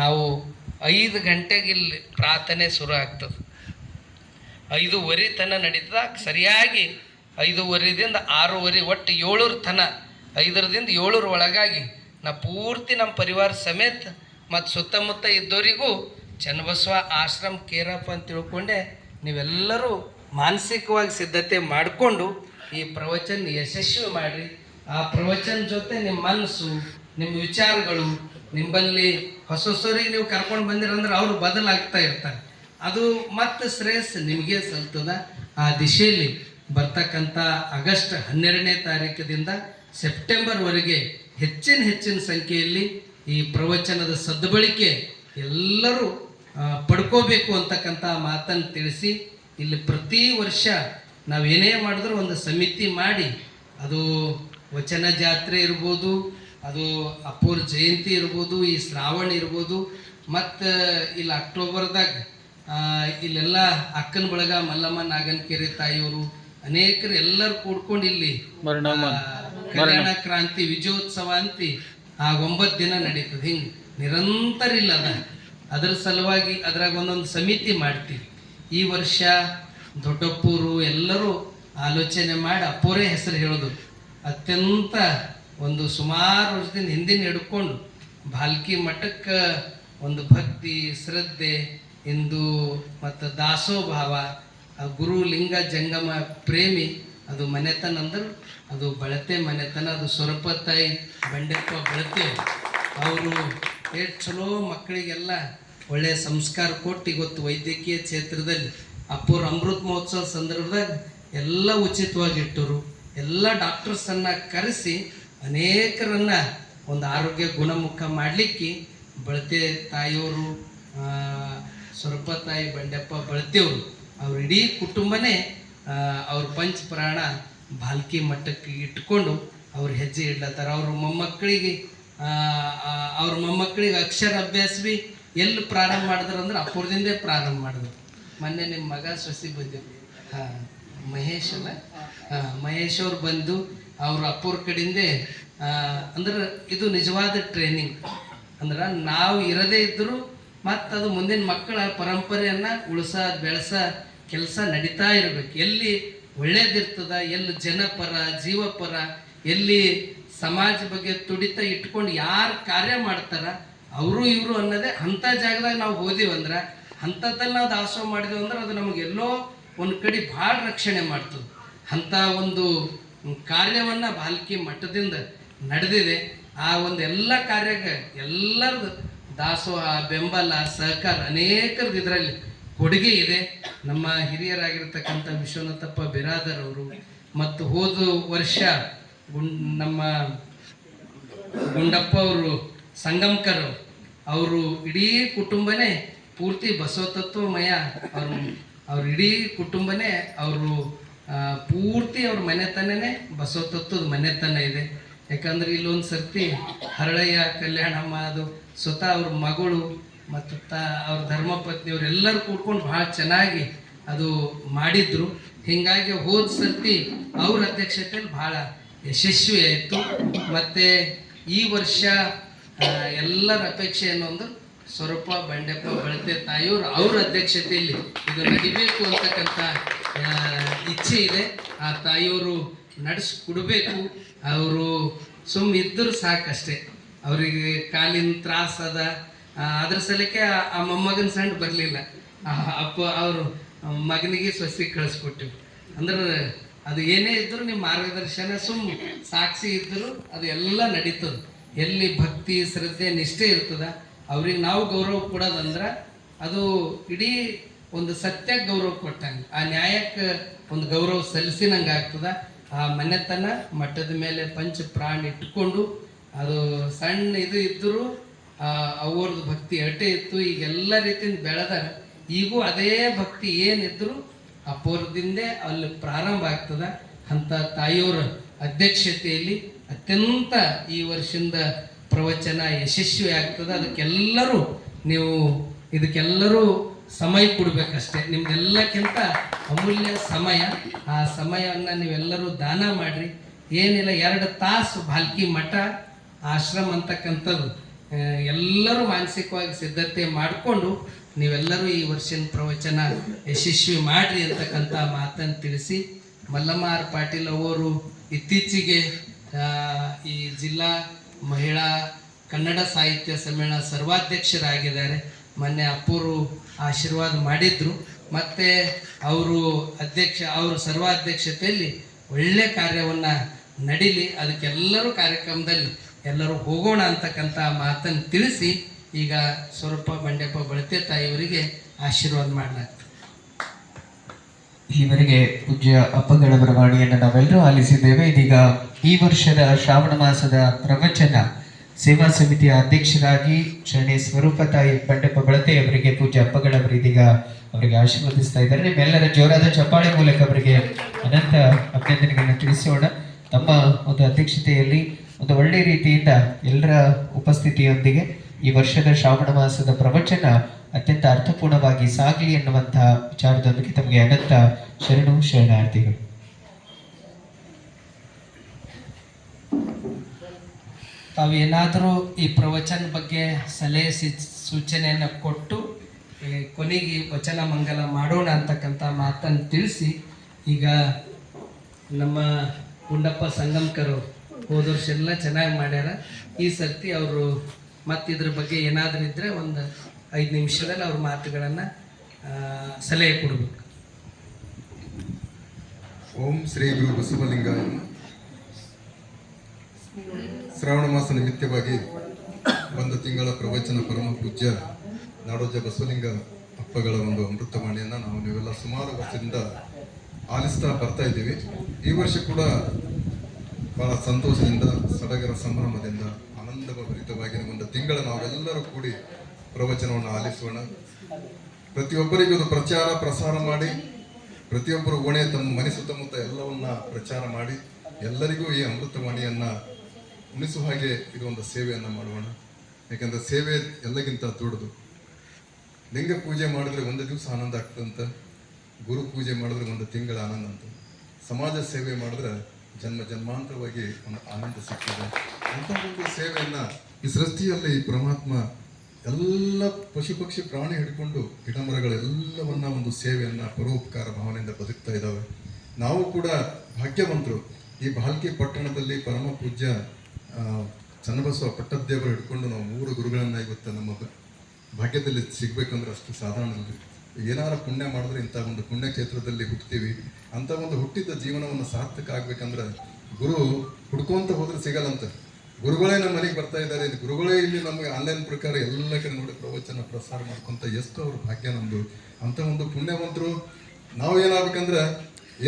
ನಾವು 5 ಗಂಟೆಗೆ ಇಲ್ಲಿ ಪ್ರಾರ್ಥನೆ ಶುರು ಆಗ್ತದೆ. 5:30 ತನಕ ನಡೀತದ. ಸರಿಯಾಗಿ 5:30ದಿಂದ 6:30 ಒಟ್ಟು 7 ತನಕ, 5ರಿಂದ 7 ಒಳಗಾಗಿ ನಾ ಪೂರ್ತಿ ನಮ್ಮ ಪರಿವಾರ ಸಮೇತ ಮತ್ತು ಸುತ್ತಮುತ್ತ ಇದ್ದವರಿಗೂ ಚನ್ನಬಸವ ಆಶ್ರಮ ಕೇರಪ್ಪ ಅಂತ ತಿಳ್ಕೊಂಡೆ ನೀವೆಲ್ಲರೂ ಮಾನಸಿಕವಾಗಿ ಸಿದ್ಧತೆ ಮಾಡಿಕೊಂಡು ಈ ಪ್ರವಚನ ಯಶಸ್ವಿ ಮಾಡಿರಿ. ಆ ಪ್ರವಚನ ಜೊತೆ ನಿಮ್ಮ ಮನಸ್ಸು, ನಿಮ್ಮ ವಿಚಾರಗಳು, ನಿಮ್ಮಲ್ಲಿ ಹೊಸರಿಗೆ ನೀವು ಕರ್ಕೊಂಡು ಬಂದಿರಂದ್ರೆ ಅವರು ಬದಲಾಗ್ತಾ ಇರ್ತಾರೆ. ಅದು ಮತ್ತೆ ಶ್ರೇಯಸ್ಸು ನಿಮಗೆ ಸಲ್ತದ. ಆ ದಿಶೆಯಲ್ಲಿ ಬರ್ತಕ್ಕಂಥ ಆಗಸ್ಟ್ 12ನೇ ತಾರೀಕಿನಿಂದ ಸೆಪ್ಟೆಂಬರ್ವರೆಗೆ ಹೆಚ್ಚಿನ ಸಂಖ್ಯೆಯಲ್ಲಿ ಈ ಪ್ರವಚನದ ಸದ್ಬಳಕೆ ಎಲ್ಲರೂ ಪಡ್ಕೋಬೇಕು ಅಂತಕ್ಕಂಥ ಮಾತನ್ನು ತಿಳಿಸಿ, ಇಲ್ಲಿ ಪ್ರತಿ ವರ್ಷ ನಾವು ಏನೇ ಮಾಡಿದ್ರೂ ಒಂದು ಸಮಿತಿ ಮಾಡಿ, ಅದು ವಚನ ಜಾತ್ರೆ ಇರ್ಬೋದು, ಅದು ಅಪೂರ್ ಜಯಂತಿ ಇರ್ಬೋದು, ಈ ಶ್ರಾವಣ ಇರ್ಬೋದು, ಮತ್ತು ಇಲ್ಲಿ ಅಕ್ಟೋಬರ್ದಾಗ ಇಲ್ಲೆಲ್ಲ ಅಕ್ಕನ ಬಳಗ ಮಲ್ಲಮ್ಮ ನಾಗನಕೆರೆ ತಾಯಿಯವರು ಅನೇಕರು ಎಲ್ಲರೂ ಕೂಡ್ಕೊಂಡು ಇಲ್ಲಿ ಕಲ್ಯಾಣ ಕ್ರಾಂತಿ ವಿಜಯೋತ್ಸವ ಅಂತಿ ಆ 9 ದಿನ ನಡೀತದೆ. ಹಿಂಗೆ ನಿರಂತರ ಇಲ್ಲ ಅದರ ಸಲುವಾಗಿ ಅದ್ರಾಗ ಒಂದೊಂದು ಸಮಿತಿ ಮಾಡ್ತೀವಿ. ಈ ವರ್ಷ ದೊಡ್ಡಪ್ಪೂರು ಎಲ್ಲರೂ ಆಲೋಚನೆ ಮಾಡಿ ಅಪ್ಪೋರೇ ಹೆಸರು ಹೇಳೋದು ಅತ್ಯಂತ ಒಂದು ಸುಮಾರು ವರ್ಷದಿಂದ ಹಿಂದಿನ ಹಿಡ್ಕೊಂಡು ಭಾಲ್ಕಿ ಮಠಕ್ಕೆ ಒಂದು ಭಕ್ತಿ ಶ್ರದ್ಧೆ ಇಂದು ಮತ್ತು ದಾಸೋಭಾವ, ಗುರು ಲಿಂಗ ಜಂಗಮ ಪ್ರೇಮಿ ಅದು ಮನೆತನ ಅಂದ್ರೆ ಅದು ಬಳತೆ ಮನೆತನ. ಅದು ಸ್ವರೂಪತಾಯಿ ಬಂಡೆಪ್ಪ ಬಳತೆ ಅವರು ಎಷ್ಟು ಚಲೋ ಮಕ್ಕಳಿಗೆಲ್ಲ ಒಳ್ಳೆಯ ಸಂಸ್ಕಾರ ಕೊಟ್ಟು ಇವತ್ತು ವೈದ್ಯಕೀಯ ಕ್ಷೇತ್ರದಲ್ಲಿ ಅಪ್ಪೋರ ಅಮೃತ ಮಹೋತ್ಸವ ಸಂದರ್ಭದಾಗ ಎಲ್ಲ ಉಚಿತವಾಗಿ ಇಟ್ಟರು. ಎಲ್ಲ ಡಾಕ್ಟರ್ಸನ್ನು ಕರೆಸಿ ಅನೇಕರನ್ನ ಒಂದು ಆರೋಗ್ಯ ಗುಣಮುಖ ಮಾಡಲಿಕ್ಕೆ ಬಳತೆ ತಾಯಿಯವರು, ಸ್ವರೂಪತಾಯಿ ಬಂಡೆಪ್ಪ ಬಳತೆಯವರು, ಅವ್ರ ಇಡೀ ಕುಟುಂಬನೇ ಅವ್ರ ಪಂಚಪ್ರಾಣ ಭಾಲ್ಕಿ ಮಟ್ಟಕ್ಕೆ ಇಟ್ಕೊಂಡು ಅವ್ರು ಹೆಜ್ಜೆ ಇಡ್ಲತ್ತಾರ. ಅವ್ರ ಮೊಮ್ಮಕ್ಕಳಿಗೆ ಅಕ್ಷರ ಅಭ್ಯಾಸ ಭೀ ಎಲ್ಲಿ ಪ್ರಾರಂಭ ಮಾಡಿದ್ರು ಅಂದ್ರೆ ಅಪ್ಪುರದಿಂದೇ ಪ್ರಾರಂಭ ಮಾಡಿದ್ರು. ಮೊನ್ನೆ ನಿಮ್ಮ ಮಗ ಸೊಸಿ ಬಂದಿದ್ರು, ಮಹೇಶ್ ಅಲ್ಲ, ಮಹೇಶ್ ಅವ್ರು ಬಂದು ಅವ್ರ ಅಪ್ಪವ್ರ ಕಡೆಯಿಂದೇ ಅಂದ್ರೆ ಇದು ನಿಜವಾದ ಟ್ರೈನಿಂಗ್. ಅಂದ್ರೆ ನಾವು ಇರದೇ ಇದ್ದರೂ ಮತ್ತು ಅದು ಮುಂದಿನ ಮಕ್ಕಳ ಪರಂಪರೆಯನ್ನು ಬೆಳೆಸ ಕೆಲಸ ನಡೀತಾ ಇರಬೇಕು. ಎಲ್ಲಿ ಒಳ್ಳೇದಿರ್ತದ, ಎಲ್ಲಿ ಜನಪರ ಜೀವಪರ, ಎಲ್ಲಿ ಸಮಾಜ ಬಗ್ಗೆ ತುಡಿತ ಇಟ್ಕೊಂಡು ಯಾರು ಕಾರ್ಯ ಮಾಡ್ತಾರ ಅವರು ಇವರು ಅನ್ನೋದೇ ಅಂಥ ಜಾಗದಾಗ ನಾವು ಹೋದಿವಂದ್ರೆ, ಅಂಥದ್ದಲ್ಲಿ ನಾವು ದಾಸೋಹ ಮಾಡಿದೆವು ಅಂದ್ರೆ ಅದು ನಮಗೆಲ್ಲೋ ಒಂದು ಕಡೆ ಭಾಳ ರಕ್ಷಣೆ ಮಾಡ್ತದೆ. ಅಂಥ ಒಂದು ಕಾರ್ಯವನ್ನು ಭಾಲ್ಕಿ ಮಠದಿಂದ ನಡೆದಿದೆ. ಆ ಒಂದು ಎಲ್ಲ ಕಾರ್ಯಕ್ಕೆ ಎಲ್ಲರದು ದಾಸೋಹ ಬೆಂಬಲ ಸಹಕಾರ ಅನೇಕರದ್ದು ಇದರಲ್ಲಿ ಕೊಡುಗೆ ಇದೆ. ನಮ್ಮ ಹಿರಿಯರಾಗಿರ್ತಕ್ಕಂಥ ವಿಶ್ವನಾಥಪ್ಪ ಬಿರಾದರ್ ಅವರು ಮತ್ತು ಹೋದ ವರ್ಷ ನಮ್ಮ ಗುಂಡಪ್ಪ ಅವರು ಸಂಗಮಕರ್ ಅವರು ಇಡೀ ಕುಟುಂಬನೇ ಪೂರ್ತಿ ಬಸವತತ್ವಮಯ. ಅವ್ರ ಇಡೀ ಕುಟುಂಬನೇ ಅವರು ಪೂರ್ತಿ ಅವ್ರ ಮನೆತನನೇ ಬಸವತತ್ವದ ಮನೆತನ ಇದೆ. ಯಾಕಂದ್ರೆ ಇಲ್ಲೊಂದು ಸರ್ತಿ ಹರಳಯ್ಯ ಕಲ್ಯಾಣಮ್ಮ ಅದು ಸ್ವತಃ ಅವ್ರ ಮಗಳು ಮತ್ತು ಅವ್ರ ಧರ್ಮಪತ್ನಿಯವರೆಲ್ಲರೂ ಕೂಡ್ಕೊಂಡು ಭಾಳ ಚೆನ್ನಾಗಿ ಅದು ಮಾಡಿದ್ರು. ಹೀಗಾಗಿ ಹೋದ ಸರ್ತಿ ಅವ್ರ ಅಧ್ಯಕ್ಷತೆಯಲ್ಲಿ ಭಾಳ ಯಶಸ್ವಿ ಆಯಿತು. ಮತ್ತು ಈ ವರ್ಷ ಎಲ್ಲರ ಅಪೇಕ್ಷೆ ಅನ್ನೊಂದು ಸ್ವರೂಪ ಬಂಡೆಪ್ಪ ಬಳತೆ ತಾಯಿಯವರು ಅವ್ರ ಅಧ್ಯಕ್ಷತೆಯಲ್ಲಿ ಇದು ನಡಿಬೇಕು ಅಂತಕ್ಕಂಥ ಇಚ್ಛೆ ಇದೆ. ಆ ತಾಯಿಯವರು ನಡೆಸ್ಕೊಡ್ಬೇಕು. ಅವರು ಇದ್ದರೂ ಸಾಕಷ್ಟೇ, ಅವರಿಗೆ ಕಾಲಿನ ತ್ರಾಸ ಅದ, ಅದ್ರ ಸಲಕ್ಕೆ ಆ ಮೊಮ್ಮಗನ ಸಣ್ಣ ಬರಲಿಲ್ಲ. ಅಪ್ಪ ಅವರು ಮಗನಿಗೆ ಸೊಸಿ ಕಳಿಸ್ಕೊಟ್ಟಿವಿ. ಅಂದ್ರೆ ಅದು ಏನೇ ಇದ್ದರೂ ನಿಮ್ಮ ಮಾರ್ಗದರ್ಶನ ಸಾಕ್ಷಿ ಇದ್ದರೂ ಅದು ಎಲ್ಲ ನಡೀತದೆ. ಎಲ್ಲಿ ಭಕ್ತಿ ಶ್ರದ್ಧೆ ನಿಷ್ಠೆ ಇರ್ತದ ಅವ್ರಿಗೆ ನಾವು ಗೌರವ ಕೊಡೋದಂದ್ರೆ ಅದು ಇಡೀ ಒಂದು ಸತ್ಯಕ್ಕೆ ಗೌರವ ಕೊಟ್ಟಂಗೆ, ಆ ನ್ಯಾಯಕ್ಕೆ ಒಂದು ಗೌರವ ಸಲ್ಲಿಸಿನಂಗೆ ಆಗ್ತದ. ಆ ಮನೆತನ ಮಠದ ಮೇಲೆ ಪಂಚ ಪ್ರಾಣ ಇಟ್ಕೊಂಡು ಅದು ಸಣ್ಣ ಇದು ಇದ್ದರೂ ಅವ್ರದ್ದು ಭಕ್ತಿ ಅಟೆ ಇತ್ತು. ಈಗ ಎಲ್ಲ ರೀತಿಯಿಂದ ಬೆಳೆದಾರ. ಈಗೂ ಅದೇ ಭಕ್ತಿ ಏನಿದ್ರು ಅಪೂರ್ವದಿಂದೇ ಅಲ್ಲಿ ಪ್ರಾರಂಭ ಆಗ್ತದ. ಅಂಥ ತಾಯಿಯವರ ಅಧ್ಯಕ್ಷತೆಯಲ್ಲಿ ಅತ್ಯಂತ ಈ ವರ್ಷದಿಂದ ಪ್ರವಚನ ಯಶಸ್ವಿ ಆಗ್ತದೆ. ಅದಕ್ಕೆಲ್ಲರೂ ನೀವು ಇದಕ್ಕೆಲ್ಲರೂ ಸಮಯ ಕೊಡಬೇಕಷ್ಟೇ. ನಿಮ್ದೆಲ್ಲಕ್ಕಿಂತ ಅಮೂಲ್ಯ ಸಮಯ. ಆ ಸಮಯವನ್ನು ನೀವೆಲ್ಲರೂ ದಾನ ಮಾಡಿರಿ. ಏನಿಲ್ಲ 2 ತಾಸು ಭಾಲ್ಕಿ ಮಠ ಆಶ್ರಮ ಅಂತಕ್ಕಂಥದ್ದು ಎಲ್ಲರೂ ಮಾನಸಿಕವಾಗಿ ಸಿದ್ಧತೆ ಮಾಡಿಕೊಂಡು ನೀವೆಲ್ಲರೂ ಈ ವರ್ಷದ ಪ್ರವಚನ ಯಶಸ್ವಿ ಮಾಡಿರಿ ಅಂತಕ್ಕಂಥ ಮಾತನ್ನು ತಿಳಿಸಿ, ಮಲ್ಲಮ್ಮ ಆರ್ ಪಾಟೀಲ್ ಅವರು ಇತ್ತೀಚೆಗೆ ಈ ಜಿಲ್ಲಾ ಮಹಿಳಾ ಕನ್ನಡ ಸಾಹಿತ್ಯ ಸಮ್ಮೇಳನ ಸರ್ವಾಧ್ಯಕ್ಷರಾಗಿದ್ದಾರೆ. ಮೊನ್ನೆ ಅಪ್ಪೂರು ಆಶೀರ್ವಾದ ಮಾಡಿದ್ರು. ಮತ್ತು ಅವರು ಸರ್ವಾಧ್ಯಕ್ಷತೆಯಲ್ಲಿ ಒಳ್ಳೆಯ ಕಾರ್ಯವನ್ನು ನಡೀಲಿ, ಅದಕ್ಕೆಲ್ಲರೂ ಕಾರ್ಯಕ್ರಮದಲ್ಲಿ ಎಲ್ಲರೂ ಹೋಗೋಣ ಅಂತಕ್ಕಂಥ ಮಾತನ್ನು ತಿಳಿಸಿ ಈಗ ಸ್ವರೂಪ ಬಂಡೆಪ್ಪ ಬಳತೆ ತಾಯಿಯವರಿಗೆ ಆಶೀರ್ವಾದ ಮಾಡಲಾಗ್ತದೆ. ಇಲ್ಲಿವರೆಗೆ ಪೂಜ್ಯ ಅಪ್ಪಗಳವರ ವಾಣಿಯನ್ನು ನಾವೆಲ್ಲರೂ ಆಲಿಸಿದ್ದೇವೆ. ಇದೀಗ ಈ ವರ್ಷದ ಶ್ರಾವಣ ಮಾಸದ ಪ್ರವಚನ ಸೇವಾ ಸಮಿತಿಯ ಅಧ್ಯಕ್ಷರಾಗಿ ಶರಣೆ ಸ್ವರೂಪ ತಾಯಿ ಬಂಡೆಪ್ಪ ಬಳತೆ ಅವರಿಗೆ ಪೂಜ್ಯ ಅಪ್ಪಗಳವರು ಇದೀಗ ಅವರಿಗೆ ಆಶೀರ್ವದಿಸ್ತಾ ಇದ್ದಾರೆ. ನಿಮ್ಮೆಲ್ಲರ ಜೋರಾದ ಚಪ್ಪಾಳೆ ಮೂಲಕ ಅವರಿಗೆ ಅನಂತ ಅಭಿನಂದನೆಗಳನ್ನು ತಿಳಿಸೋಣ. ತಮ್ಮ ಒಂದು ಅಧ್ಯಕ್ಷತೆಯಲ್ಲಿ ಒಂದು ಒಳ್ಳೆಯ ರೀತಿಯಿಂದ ಎಲ್ಲರ ಉಪಸ್ಥಿತಿಯೊಂದಿಗೆ ಈ ವರ್ಷದ ಶ್ರಾವಣ ಮಾಸದ ಪ್ರವಚನ ಅತ್ಯಂತ ಅರ್ಥಪೂರ್ಣವಾಗಿ ಸಾಗಲಿ ಎನ್ನುವಂತಹ ವಿಚಾರದೊಂದಿಗೆ ತಮಗೆ ಅನಂತ ಶರಣಾರ್ಥಿಗಳು. ತಾವೇನಾದರೂ ಈ ಪ್ರವಚನ ಬಗ್ಗೆ ಸಲಹೆ ಸೂಚನೆಯನ್ನು ಕೊಟ್ಟು ಕೊನೆಗೆ ವಚನ ಮಂಗಲ ಮಾಡೋಣ ಅಂತಕ್ಕಂಥ ಮಾತನ್ನು ತಿಳಿಸಿ, ಈಗ ನಮ್ಮ ಗುಂಡಪ್ಪ ಸಂಗಮಕರು ಹೋದ ವರ್ಷ ಎಲ್ಲ ಚೆನ್ನಾಗಿ ಮಾಡ್ಯಾರ. ಈ ಸರ್ತಿ ಅವರು ಮತ್ತಿದ್ರ ಬಗ್ಗೆ ಏನಾದರೂ ಇದ್ದರೆ ಒಂದು 5 ನಿಮಿಷದಲ್ಲಿ ಅವ್ರ ಮಾತುಗಳನ್ನು ಸಲಹೆ ಕೊಡಬೇಕು. ಓಂ ಶ್ರೀ ಗುರು ಬಸವಲಿಂಗಾಯ. ಶ್ರಾವಣ ಮಾಸ ನಿಮಿತ್ತವಾಗಿ 1 ತಿಂಗಳ ಪ್ರವಚನ ಪರಮ ಪೂಜ್ಯ ನಾಡೋಜ ಬಸವಲಿಂಗ ಅಪ್ಪಗಳ ಒಂದು ಅಮೃತವಾಣಿಯನ್ನು ನಾವು ನೀವೆಲ್ಲ ಸುಮಾರು ವರ್ಷದಿಂದ ಆಲಿಸ್ತಾ ಬರ್ತಾ ಇದ್ದೀವಿ. ಈ ವರ್ಷ ಕೂಡ ಬಹಳ ಸಂತೋಷದಿಂದ, ಸಡಗರ ಸಂಭ್ರಮದಿಂದ, ಆನಂದಭರಿತವಾಗಿ 1 ತಿಂಗಳ ನಾವೆಲ್ಲರೂ ಕೂಡಿ ಪ್ರವಚನವನ್ನು ಆಲಿಸೋಣ. ಪ್ರತಿಯೊಬ್ಬರಿಗೂ ಅದು ಪ್ರಚಾರ ಪ್ರಸಾರ ಮಾಡಿ, ಪ್ರತಿಯೊಬ್ಬರು ಓಣೆ ತಮ್ಮ ಮನೆ ಸುತ್ತಮುತ್ತ ಎಲ್ಲವನ್ನ ಪ್ರಚಾರ ಮಾಡಿ ಎಲ್ಲರಿಗೂ ಈ ಅಮೃತವಾಣಿಯನ್ನು ಉಣಿಸುವ ಹಾಗೆ ಇದೊಂದು ಸೇವೆಯನ್ನು ಮಾಡೋಣ. ಯಾಕಂದರೆ ಸೇವೆ ಎಲ್ಲಕ್ಕಿಂತ ದೊಡ್ಡದು. ಲಿಂಗ ಪೂಜೆ ಮಾಡಿದ್ರೆ 1 ದಿವಸ ಆನಂದ ಆಗ್ತದಂತ, ಗುರು ಪೂಜೆ ಮಾಡಿದ್ರೆ 1 ತಿಂಗಳ ಆನಂದ ಅಂತ, ಸಮಾಜ ಸೇವೆ ಮಾಡಿದ್ರೆ ಜನ್ಮ ಜನ್ಮಾಂತರವಾಗಿ ಒಂದು ಆನಂದ ಸಿಗ್ತದೆ. ಅಂಥ ಒಂದು ಸೇವೆಯನ್ನು ಈ ಸೃಷ್ಟಿಯಲ್ಲಿ ಪರಮಾತ್ಮ ಎಲ್ಲ ಪಶು ಪಕ್ಷಿ ಪ್ರಾಣಿ ಹಿಡ್ಕೊಂಡು ಗಿಡ ಮರಗಳೆಲ್ಲವನ್ನ ಒಂದು ಸೇವೆಯನ್ನು ಪರೋಪಕಾರ ಭಾವನೆಯಿಂದ ಬದುಕ್ತಾ ಇದ್ದಾವೆ. ನಾವು ಕೂಡ ಭಾಗ್ಯವಂತರು. ಈ ಭಾಲ್ಕಿ ಪಟ್ಟಣದಲ್ಲಿ ಪರಮ ಪೂಜ್ಯ ಚನ್ನಬಸವ ಪಟ್ಟದ್ದೇವರು ಹಿಡ್ಕೊಂಡು ನಾವು 3 ಗುರುಗಳನ್ನು ಇವತ್ತು ನಮ್ಮ ಭಾಗ್ಯದಲ್ಲಿ ಸಿಗ್ಬೇಕಂದ್ರೆ ಅಷ್ಟು ಸಾಧಾರಣ ಇಲ್ಲ. ಏನಾರು ಪುಣ್ಯ ಮಾಡಿದ್ರೆ ಇಂಥ ಒಂದು ಪುಣ್ಯ ಕ್ಷೇತ್ರದಲ್ಲಿ ಹುಟ್ತೀವಿ. ಅಂಥ ಒಂದು ಹುಟ್ಟಿದ ಜೀವನವನ್ನು ಸಾರ್ಥಕ ಆಗ್ಬೇಕಂದ್ರೆ ಗುರು ಹುಡ್ಕೊಂತ ಹೋದ್ರೆ ಸಿಗಲ್ಲಂತ. ಗುರುಗಳೇ ನಮ್ಮ ಮನೆಗೆ ಬರ್ತಾ ಇದ್ದಾರೆ. ಗುರುಗಳೇ ಇಲ್ಲಿ ನಮಗೆ ಆನ್ಲೈನ್ ಪ್ರಕಾರ ಎಲ್ಲ ಕಡೆ ನೋಡಿ ಪ್ರವಚನ ಪ್ರಸಾರ ಮಾಡ್ಕೊಂತ ಎಷ್ಟು ಅವ್ರ ಭಾಗ್ಯ ನಮ್ಮದು. ಅಂಥ ಒಂದು ಪುಣ್ಯವಂತರು ನಾವು ಏನಾಗಬೇಕಂದ್ರೆ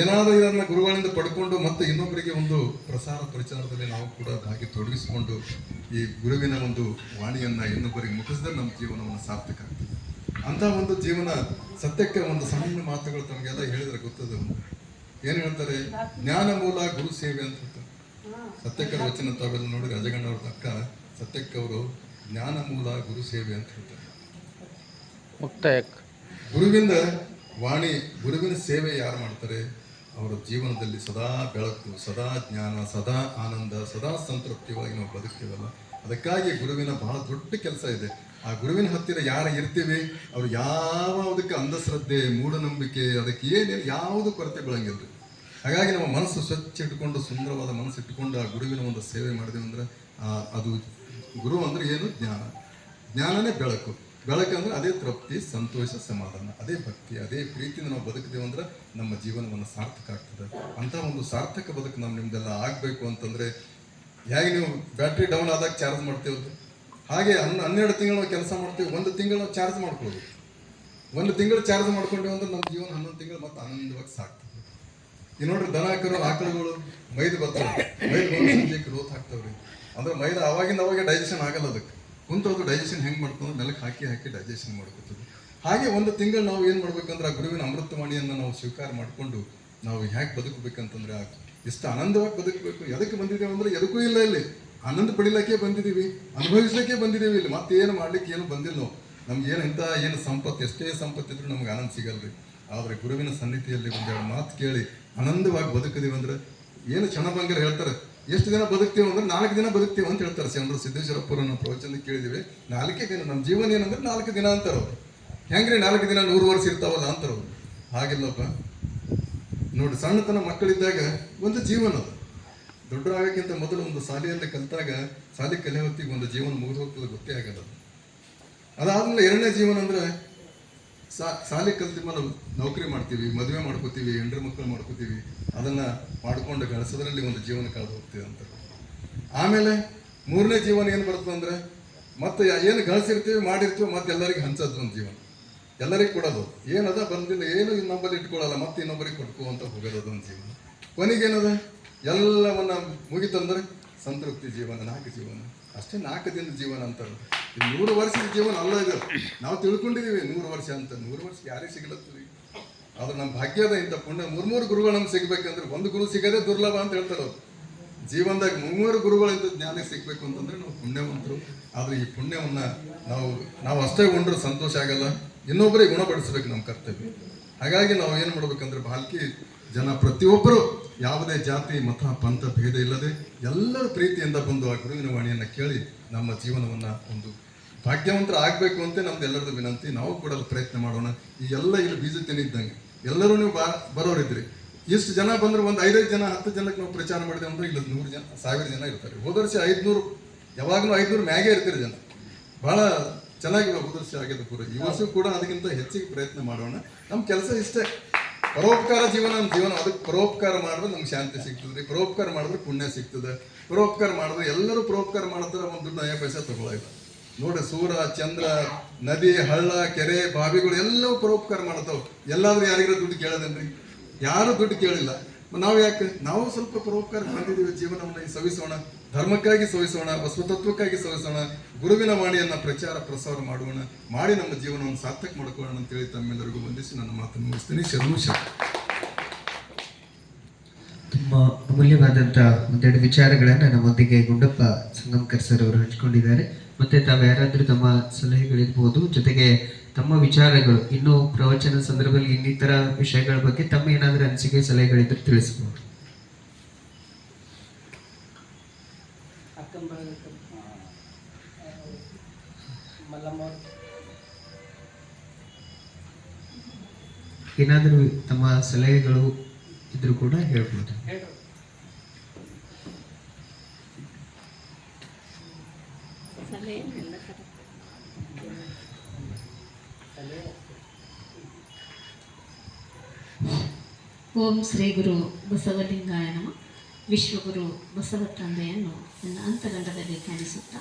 ಏನಾದರೂ ಇದನ್ನು ಗುರುಗಳಿಂದ ಪಡ್ಕೊಂಡು ಮತ್ತೆ ಇನ್ನೊಬ್ಬರಿಗೆ ಒಂದು ಪ್ರಸಾರ ಪ್ರಚಾರದಲ್ಲಿ ನಾವು ಕೂಡ ಭಾಗಿ ತೊಡಗಿಸಿಕೊಂಡು ಈ ಗುರುವಿನ ಒಂದು ವಾಣಿಯನ್ನು ಇನ್ನೊಬ್ಬರಿಗೆ ಮುಟ್ಟಿಸಿದ್ರೆ ನಮ್ಮ ಜೀವನವನ್ನು ಸಾರ್ಥಕ ಆಗ್ತದೆ. ಅಂಥ ಒಂದು ಜೀವನ ಸತ್ಯಕ್ಕೆ ಒಂದು ಸಣ್ಣ ಮಾತುಗಳು ತಮಗೆಲ್ಲ ಹೇಳಿದ್ರೆ ಗೊತ್ತದ. ಏನು ಹೇಳ್ತಾರೆ? ಜ್ಞಾನ ಮೂಲ ಗುರು ಸೇವೆ ಅಂತ ಹೇಳ್ತಾರೆ. ಸತ್ಯಕ್ಕರ ವಚನ ತಾವೆಲ್ಲ ನೋಡಿ ಅಜಗಣ್ಣವ್ರ ತಕ್ಕ ಸತ್ಯಕ್ಕವರು ಜ್ಞಾನ ಮೂಲ ಗುರು ಸೇವೆ ಅಂತ ಹೇಳ್ತಾರೆ. ಗುರುವಿನ ವಾಣಿ, ಗುರುವಿನ ಸೇವೆ ಯಾರು ಮಾಡ್ತಾರೆ ಅವರ ಜೀವನದಲ್ಲಿ ಸದಾ ಬೆಳಕು, ಸದಾ ಜ್ಞಾನ, ಸದಾ ಆನಂದ, ಸದಾ ಸಂತೃಪ್ತಿಯಾಗಿ ನಾವು ಬದುಕ್ತೀವಲ್ಲ. ಅದಕ್ಕಾಗಿ ಗುರುವಿನ ಬಹಳ ದೊಡ್ಡ ಕೆಲಸ ಇದೆ. ಆ ಗುರುವಿನ ಹತ್ತಿರ ಯಾರು ಇರ್ತೀವಿ ಅವ್ರು ಯಾವುದಕ್ಕೆ ಅಂಧಶ್ರದ್ಧೆ, ಮೂಢನಂಬಿಕೆ, ಅದಕ್ಕೆ ಏನೇನು ಯಾವುದು ಕೊರತೆ ಬೀಳಂಗಿಲ್ಲ. ಹಾಗಾಗಿ ನಮ್ಮ ಮನಸ್ಸು ಸ್ವಚ್ಛ ಇಟ್ಕೊಂಡು, ಸುಂದರವಾದ ಮನಸ್ಸು ಇಟ್ಕೊಂಡು ಆ ಗುರುವಿನ ಒಂದು ಸೇವೆ ಮಾಡಿದೆವು ಅಂದ್ರೆ ಅದು ಗುರು ಅಂದರೆ ಏನು? ಜ್ಞಾನ. ಜ್ಞಾನನೇ ಬೆಳಕು. ಬೆಳಕಂದ್ರೆ ಅದೇ ತೃಪ್ತಿ, ಸಂತೋಷ, ಸಮಾಧಾನ, ಅದೇ ಭಕ್ತಿ, ಅದೇ ಪ್ರೀತಿಯಿಂದ ನಾವು ಬದುಕಿದೆವು ಅಂದ್ರೆ ನಮ್ಮ ಜೀವನವನ್ನು ಸಾರ್ಥಕ ಆಗ್ತದೆ. ಅಂಥ ಒಂದು ಸಾರ್ಥಕ ಬದುಕು ನಿಮ್ದೆಲ್ಲ ಆಗಬೇಕು ಅಂತಂದರೆ ಹೇಗೆ ನೀವು ಬ್ಯಾಟ್ರಿ ಡೌನ್ ಆದಾಗ ಚಾರ್ಜ್ ಮಾಡ್ತೇವೆ ಹಾಗೆ 12 ತಿಂಗಳು ನಾವು ಕೆಲಸ ಮಾಡ್ತೀವಿ, 1 ತಿಂಗಳು ನಾವು ಚಾರ್ಜ್ ಮಾಡ್ಕೊಳ್ಳೋದು. 1 ತಿಂಗಳು ಚಾರ್ಜ್ ಮಾಡ್ಕೊಂಡೇವೆ ಅಂದ್ರೆ ನಮ್ಮ ಜೀವನ 11 ತಿಂಗಳು ಮತ್ತೆ ಆನಂದವಾಗಿ ಸಾಕ್ತದೆ. ಈ ನೋಡ್ರಿ ದನ ಕರು ಆಕಳುಗಳು ಮೈದು ಬರ್ತಾವೆ, ಮೈದು ಬಂದು ಸಂಜೆ ಗ್ರೋತ್ ಆಗ್ತಾವ್ರಿ. ಅಂದ್ರೆ ಮೈದ ಅವಾಗಿಂದ ಡೈಜೆಷನ್ ಆಗಲ್ಲ, ಅದಕ್ಕೆ ಕುಂತದ್ದು ಡೈಜೆಷನ್ ಹೆಂಗೆ ಮಾಡ್ತಂದ್ರೆ ನೆಲಕ್ಕೆ ಹಾಕಿ ಡೈಜೆಷನ್ ಮಾಡ್ಕೊತದೆ. ಹಾಗೆ 1 ತಿಂಗಳು ನಾವು ಏನು ಮಾಡ್ಬೇಕಂದ್ರೆ ಆ ಗುರುವಿನ ಅಮೃತವಾಣಿಯನ್ನು ನಾವು ಸ್ವೀಕಾರ ಮಾಡಿಕೊಂಡು ನಾವು ಹೇಗೆ ಬದುಕಬೇಕಂತಂದ್ರೆ ಎಷ್ಟು ಆನಂದವಾಗಿ ಬದುಕಬೇಕು. ಎದಕ್ಕೆ ಬಂದಿದ್ದೇವೆ ಅಂದ್ರೆ ಎದಕ್ಕೂ ಇಲ್ಲ, ಇಲ್ಲಿ ಆನಂದ ಪಡಿಲಿಕ್ಕೆ ಬಂದಿದ್ದೀವಿ, ಅನುಭವಿಸ್ಲಿಕ್ಕೆ ಬಂದಿದ್ದೀವಿ. ಇಲ್ಲಿ ಮತ್ತೆ ಏನು ಮಾಡ್ಲಿಕ್ಕೆ ಏನು ಬಂದಿಲ್ಲ ನಾವು. ನಮ್ಗೆ ಏನು ಸಂಪತ್ತು, ಎಷ್ಟೇ ಸಂಪತ್ತಿದ್ರು ನಮ್ಗೆ ಆನಂದ ಸಿಗಲ್ರಿ. ಆದರೆ ಗುರುವಿನ ಸನ್ನಿಧಿಯಲ್ಲಿ ಒಂದೆರಡು ಮಾತು ಕೇಳಿ ಆನಂದವಾಗಿ ಬದುಕಿದೀವಿ ಅಂದ್ರೆ ಏನು ಕ್ಷಣಭಂಗರು ಹೇಳ್ತಾರೆ, ಎಷ್ಟು ದಿನ ಬದುಕ್ತೀವಿ ಅಂದ್ರೆ 4 ದಿನ ಬದುಕ್ತೀವಿ ಅಂತ ಹೇಳ್ತಾರೆ. ಚಂದ್ರ ಸಿದ್ದೇಶ್ವರಪ್ಪರ ನಾವು ಪ್ರವಚನ ಕೇಳಿದಿವಿ. 4 ದಿನ ನಮ್ಮ ಜೀವನ ಏನಂದ್ರೆ 4 ದಿನ ಅಂತಾರೆ ಅವ್ರು. ಹೆಂಗ್ರಿ 4 ದಿನ 100 ವರ್ಷ ಇರ್ತಾವಲ್ಲ ಅಂತಾರೆ ಅವ್ರು. ಹಾಗಿಲ್ಲಪ್ಪ ನೋಡಿ, ಸಣ್ಣತನ ಮಕ್ಕಳಿದ್ದಾಗ ಒಂದು ಜೀವನ ಅದು. ದೊಡ್ಡರಾಗಕ್ಕಿಂತ ಮೊದಲು ಒಂದು ಶಾಲೆಯಲ್ಲಿ ಕಲಿತಾಗ ಶಾಲೆ ಕಲಿಯೋ ಹೊತ್ತಿಗೆ ಒಂದು ಜೀವನ ಮುಗಿದು ಹೋಗ್ತದೆ, ಗೊತ್ತೇ ಆಗಲ್ಲ. ಅದಾದ್ಮೇಲೆ 2ನೇ ಜೀವನ ಅಂದ್ರೆ ಶಾಲೆ ಕಲ್ತಿ ಮೇಲೆ ನೌಕರಿ ಮಾಡ್ತೀವಿ, ಮದುವೆ ಮಾಡ್ಕೋತೀವಿ, ಹೆಂಡ್ರ ಮಕ್ಕಳು ಮಾಡ್ಕೋತೀವಿ, ಅದನ್ನ ಮಾಡ್ಕೊಂಡು ಗಳಿಸೋದ್ರಲ್ಲಿ ಒಂದು ಜೀವನ ಕಳೆದು ಹೋಗ್ತೀವಿ ಅಂತ. ಆಮೇಲೆ 3ನೇ ಜೀವನ ಏನು ಬರ್ತದೆ ಅಂದ್ರೆ ಮತ್ತೆ ಏನು ಗಳಿಸಿರ್ತೀವಿ ಮಾಡಿರ್ತೀವಿ ಮತ್ತೆ ಎಲ್ಲರಿಗೆ ಹಂಚೋದು ಒಂದು ಜೀವನ, ಎಲ್ಲರಿಗೆ ಕೊಡೋದು. ಏನದ ಬಂದಿಲ್ಲ ಏನು ಇನ್ನೊಬ್ಬಲ್ಲಿ ಇಟ್ಕೊಳ್ಳಲ್ಲ, ಮತ್ತೆ ಇನ್ನೊಬ್ಬರಿಗೆ ಕೊಟ್ಕೋ ಅಂತ ಹೋಗೋದು ಒಂದು ಜೀವನ. ಕೊನೆಗೇನದ ಎಲ್ಲವನ್ನ ಮುಗಿತಂದ್ರೆ ಸಂತೃಪ್ತಿ ಜೀವನ, 4 ಜೀವನ ಅಷ್ಟೇ. 4 ದಿನದ ಜೀವನ ಅಂತಾರೆ. 100 ವರ್ಷದ ಜೀವನ ಅಲ್ಲ ಇದು. ನಾವು ತಿಳ್ಕೊಂಡಿದೀವಿ 100 ವರ್ಷ ಅಂತ. 100 ವರ್ಷ ಯಾರಿಗೆ ಸಿಗ್ಲತ್ತೀವಿ? ಆದ್ರೆ ನಮ್ಮ ಭಾಗ್ಯದ ಇಂಥ ಪುಣ್ಯ 3 ಗುರುಗಳು ನಮ್ಗೆ ಸಿಗ್ಬೇಕಂದ್ರೆ, ಒಂದು ಗುರು ಸಿಗೋದೇ ದುರ್ಲಭ ಅಂತ ಹೇಳ್ತಾರೆ ಅವ್ರು. ಜೀವನದಾಗ 3 ಗುರುಗಳಿಂದ ಜ್ಞಾನ ಸಿಗ್ಬೇಕು ಅಂತಂದ್ರೆ ನಾವು ಪುಣ್ಯವಂತರು. ಆದ್ರೆ ಈ ಪುಣ್ಯವನ್ನ ನಾವು ಅಷ್ಟೇ ಉಂಡ್ರೆ ಸಂತೋಷ ಆಗಲ್ಲ, ಇನ್ನೊಬ್ಬರಿಗೆ ಗುಣಪಡಿಸ್ಬೇಕು ನಮ್ಮ ಕರ್ತವ್ಯ. ಹಾಗಾಗಿ ನಾವು ಏನು ಮಾಡ್ಬೇಕಂದ್ರೆ ಬಾಲ್ಕಿ ಜನ ಪ್ರತಿಯೊಬ್ಬರು ಯಾವುದೇ ಜಾತಿ ಮತ ಪಂಥ ಭೇದ ಇಲ್ಲದೆ ಎಲ್ಲರೂ ಪ್ರೀತಿಯಿಂದ ಬಂದು ಆ ಗುರುವಿನ ವಾಣಿಯನ್ನು ಕೇಳಿ ನಮ್ಮ ಜೀವನವನ್ನು ಒಂದು ಭಾಗ್ಯವಂತರ ಆಗಬೇಕು ಅಂತ ನಮ್ದು ಎಲ್ಲರದ್ದು ವಿನಂತಿ. ನಾವು ಕೂಡ ಪ್ರಯತ್ನ ಮಾಡೋಣ. ಈ ಎಲ್ಲ ಇಲ್ಲಿ ಬೀಜ ತಿನ್ನಿದ್ದಂಗೆ ಎಲ್ಲರೂ ನೀವು ಬರೋರಿದ್ರಿ. ಇಷ್ಟು ಜನ ಬಂದ್ರೆ ಒಂದು 5-5 ಜನ 10 ಜನಕ್ಕೆ ನಾವು ಪ್ರಚಾರ ಮಾಡಿದೆ ಅಂದ್ರೆ ಇಲ್ಲ 100 ಜನ 1000 ಜನ ಇರ್ತಾರೆ. ಹೋದ ವರ್ಷ 500, ಯಾವಾಗಲೂ 500 ಮ್ಯಾಗೆ ಇರ್ತಾರೆ ಜನ. ಭಾಳ ಚೆನ್ನಾಗಿ ಹೋದ ವರ್ಷ ಆಗಿದೆ ಪೂರ. ಈ ವರ್ಷ ಕೂಡ ಅದಕ್ಕಿಂತ ಹೆಚ್ಚಿಗೆ ಪ್ರಯತ್ನ ಮಾಡೋಣ. ನಮ್ಮ ಕೆಲಸ ಇಷ್ಟೇ, ಪರೋಪಕಾರ ಜೀವನ. ನಮ್ಮ ಜೀವನ ಅದಕ್ಕೆ ಪರೋಪಕಾರ ಮಾಡಿದ್ರೆ ನಮ್ಗೆ ಶಾಂತಿ ಸಿಗ್ತದೆ, ಪರೋಪಕಾರ ಮಾಡಿದ್ರೆ ಪುಣ್ಯ ಸಿಗ್ತದೆ, ಪರೋಪಕಾರ ಮಾಡಿದ್ರೆ ಎಲ್ಲರೂ ಪರೋಪಕಾರ ಮಾಡಿದ್ರೆ ಒಂದು ದುಡ್ಡು 10 ಪೈಸೆ ತಗೊಳ್ಳಲ್ಲ. ನೋಡಿ, ಸೂರ್ಯ ಚಂದ್ರ ನದಿ ಹಳ್ಳ ಕೆರೆ ಬಾವಿಗಳು ಎಲ್ಲವೂ ಪರೋಪಕಾರ ಮಾಡ್ತಾವೆ. ಎಲ್ಲಾದ್ರೂ ಯಾರಿಗಾರ ದುಡ್ಡು ಕೇಳೋದೇನ್ರಿ? ಯಾರು ದುಡ್ಡು ಕೇಳಿಲ್ಲ. ನಾವು ಯಾಕೆ? ನಾವು ಸ್ವಲ್ಪ ಪರೋಪಕಾರ ಬಂದಿದ್ದೀವಿ. ಜೀವನವನ್ನು ಸವಿಸೋಣ, ಧರ್ಮಕ್ಕಾಗಿ ಸವಿಸೋಣ, ಬಸವತತ್ವಕ್ಕಾಗಿ ಸವಿಸೋಣ, ಗುರುವಿನ ವಾಣಿಯನ್ನು ಪ್ರಚಾರ ಪ್ರಸಾರ ಮಾಡೋಣ, ಮಾಡಿ ನಮ್ಮ ಜೀವನವನ್ನು ಸಾರ್ಥಕ ಮಾಡ್ಕೊಳ್ಳೋಣ ಅಂತೇಳಿ ತಮ್ಮೆಲ್ಲರಿಗೂ ವಂದಿಸಿ ನನ್ನ ಮಾತನ್ನು ಮುಗಿಸ್ತೀನಿ. ಶರಣು. ತುಂಬ ಅಮೂಲ್ಯವಾದಂಥ ಒಂದೆರಡು ವಿಚಾರಗಳನ್ನು ನಮ್ಮೊಂದಿಗೆ ಗುಂಡಪ್ಪ ಸಂಗಮಕರ್ ಸರ್ ಅವರು ಹಂಚಿಕೊಂಡಿದ್ದಾರೆ. ಮತ್ತೆ ತಾವು ಯಾರಾದರೂ ತಮ್ಮ ಸಲಹೆಗಳಿರ್ಬೋದು, ಜೊತೆಗೆ ತಮ್ಮ ವಿಚಾರಗಳು, ಇನ್ನೂ ಪ್ರವಚನ ಸಂದರ್ಭದಲ್ಲಿ ಇನ್ನಿತರ ವಿಷಯಗಳ ಬಗ್ಗೆ ತಮ್ಮ ಏನಾದರೂ ಅನಿಸಿಕೆ ಸಲಹೆಗಳಿದ್ದರೆ ತಿಳಿಸ್ಬೋದು. ಏನಾದರೂ ತಮ್ಮ ಸಲಹೆಗಳು ಇದ್ರೂ ಕೂಡ ಹೇಳ್ಬೋದು. ಓಂ ಶ್ರೀ ಗುರು ಬಸವಲಿಂಗಾಯ ನಮಃ. ವಿಶ್ವಗುರು ಬಸವ ತಂದೆಯನ್ನು ನನ್ನ ಅಂತರಂಗದಲ್ಲಿ ಧ್ಯಾನಿಸುತ್ತಾ,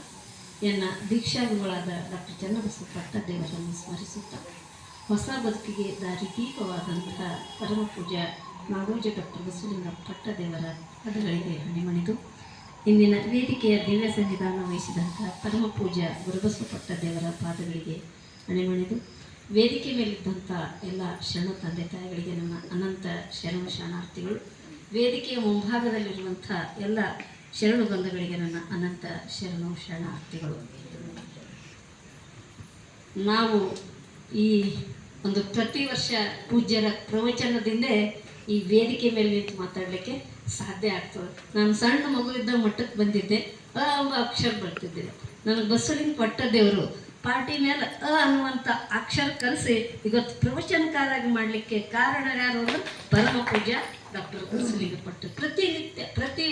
ಎನ್ನ ದೀಕ್ಷಾಗುಗಳಾದ ಡಾಕ್ಟರ್ ಚನ್ನಬಸವ ಪಟ್ಟದೇವರನ್ನು ಸ್ಮರಿಸುತ್ತಾ, ಹೊಸ ಬದುಕಿಗೆ ದಾರಿದೀಪವಾದಂತಹ ಪರಮ ಪೂಜ್ಯ ನಾಡೋಜ ಡಾಕ್ಟರ್ ಬಸವಲಿಂಗ ಪಟ್ಟದೇವರ ಪದಗಳಿಗೆ ಹಣಿಮಣಿದು, ಇಂದಿನ ವೇದಿಕೆಯ ದಿವ್ಯ ಸನ್ನಿಧಾನ ವಹಿಸಿದಂತಹ ಪರಮ ಪೂಜ್ಯ ಗುರುಬಸವ ಪಟ್ಟದೇವರ ಪಾದಗಳಿಗೆ ಹಣಿಮಣಿದು, ವೇದಿಕೆ ಮೇಲಿದ್ದಂಥ ಎಲ್ಲ ಶರಣ ತಂದೆ ತಾಯಿಗಳಿಗೆ ನನ್ನ ಅನಂತ ಶರಣಾರ್ಥಿಗಳು, ವೇದಿಕೆಯ ಮುಂಭಾಗದಲ್ಲಿರುವಂಥ ಎಲ್ಲ ಶರಣು ಬಂಧುಗಳಿಗೆ ನನ್ನ ಅನಂತ ಶರಣಾರ್ಥಿಗಳು. ನಾವು ಈ ಒಂದು ಪ್ರತಿ ವರ್ಷ ಪೂಜ್ಯರ ಪ್ರವಚನದಿಂದೇ ಈ ವೇದಿಕೆ ಮೇಲೆ ನಿಂತು ಮಾತಾಡಲಿಕ್ಕೆ ಸಾಧ್ಯ ಆಗ್ತದೆ. ನಾನು ಸಣ್ಣ ಮಗುವಿದ್ದ ಮಟ್ಟಕ್ಕೆ ಬಂದಿದ್ದೆ, ಎಂಬ ಅಕ್ಷರ ಬರ್ತಿದ್ದಿಲ್ಲ. ನನಗೆ ಬಸವಲಿಂಗ ಪಟ್ಟದೇವರು ಪಾರ್ಟಿ ಮೇಲೆ ಅನ್ನುವಂಥ ಅಕ್ಷರ ಕಲಿಸಿ ಇವತ್ತು ಪ್ರವಚನಕಾರಾಗಿ ಮಾಡಲಿಕ್ಕೆ ಕಾರಣ ಯಾರು ಅಂದ್ರೆ ಪರಮ ಪೂಜ್ಯ ಡಾಕ್ಟರ್ ಬಸವಲಿಂಗ ಪಟ್ಟ. ಪ್ರತಿನಿತ್ಯ ಪ್ರತಿ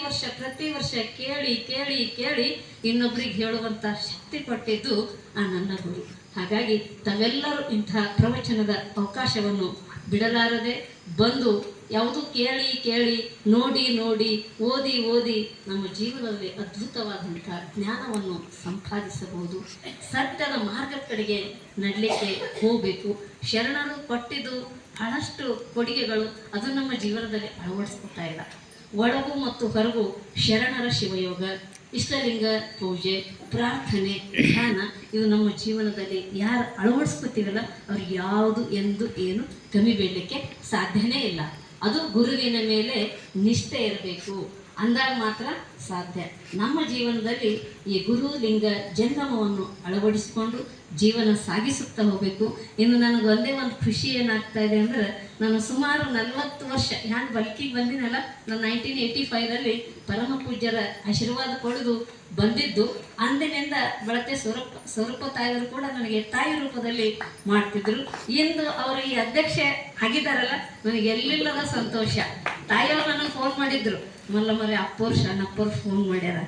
ವರ್ಷ ಕೇಳಿ ಕೇಳಿ ಕೇಳಿ ಇನ್ನೊಬ್ಬರಿಗೆ ಹೇಳುವಂಥ ಶಕ್ತಿ ಕೊಟ್ಟಿದ್ದು ಆ ನನ್ನ ಗುರು. ಹಾಗಾಗಿ ತಾವೆಲ್ಲರೂ ಇಂಥ ಪ್ರವಚನದ ಅವಕಾಶವನ್ನು ಬಿಡಲಾರದೆ ಬಂದು ಯಾವುದು ಕೇಳಿ ಕೇಳಿ ನೋಡಿ ನೋಡಿ ಓದಿ ಓದಿ ನಮ್ಮ ಜೀವನದಲ್ಲಿ ಅದ್ಭುತವಾದಂಥ ಜ್ಞಾನವನ್ನು ಸಂಪಾದಿಸಬಹುದು. ಸತ್ಯದ ಮಾರ್ಗದ ಕಡೆಗೆ ನಡಲಿಕ್ಕೆ ಹೋಗಬೇಕು. ಶರಣರು ಕೊಟ್ಟಿದ್ದು ಬಹಳಷ್ಟು ಕೊಡುಗೆಗಳು, ಅದು ನಮ್ಮ ಜೀವನದಲ್ಲಿ ಅಳವಡಿಸ್ಕೊತಾ ಇಲ್ಲ. ಒಳಗು ಮತ್ತು ಹೊರಗು ಶರಣರ ಶಿವಯೋಗ, ಇಷ್ಟಲಿಂಗ ಪೂಜೆ, ಪ್ರಾರ್ಥನೆ, ಧ್ಯಾನ, ಇದು ನಮ್ಮ ಜೀವನದಲ್ಲಿ ಯಾರು ಅಳವಡಿಸ್ಕೊತೀವಲ್ಲ ಅವ್ರಿಗೆ ಯಾವುದು ಎಂದು ಏನು ಕಮ್ಮಿ ಬೀಳಲಿಕ್ಕೆ ಸಾಧ್ಯನೇ ಇಲ್ಲ. ಅದು ಗುರುವಿನ ಮೇಲೆ ನಿಷ್ಠೆ ಇರಬೇಕು, ಅಂದಾಗ ಮಾತ್ರ ಸಾಧ್ಯ. ನಮ್ಮ ಜೀವನದಲ್ಲಿ ಈ ಗುರು ಲಿಂಗ ಜಂಗಮವನ್ನು ಅಳವಡಿಸಿಕೊಂಡು ಜೀವನ ಸಾಗಿಸುತ್ತಾ ಹೋಗಬೇಕು. ಇನ್ನು ನನಗೆ ಒಂದೇ ಒಂದು ಖುಷಿ ಏನಾಗ್ತಾ ಇದೆ ಅಂದರೆ, ನಾನು ಸುಮಾರು 40 ವರ್ಷ ನಾನು ಬಲ್ಕಿಗೆ ಬಂದಿನಲ್ಲ, ನಾನು 1985ರಲ್ಲಿ ಪರಮ ಪೂಜ್ಯರ ಆಶೀರ್ವಾದ ಪಡೆದು ಬಂದಿದ್ದು. ಅಂದಿನಿಂದ ಬಳಕೆ ಸ್ವರೂಪ ತಾಯಿಯವರು ಕೂಡ ನನಗೆ ತಾಯಿ ರೂಪದಲ್ಲಿ ಮಾಡ್ತಿದ್ರು. ಇಂದು ಅವರು ಈ ಅಧ್ಯಕ್ಷೆ ಆಗಿದ್ದಾರಲ್ಲ, ನನಗೆ ಎಲ್ಲಿಲ್ಲದ ಸಂತೋಷ. ತಾಯಿಯವರು ನನಗೆ ಫೋನ್ ಮಾಡಿದ್ರು, ಮಲ್ಲಮ್ಮರೇ ಅಪ್ಪವ್ರು ಶಣ್ಣಪ್ಪವ್ರು ಫೋನ್ ಮಾಡ್ಯಾರ,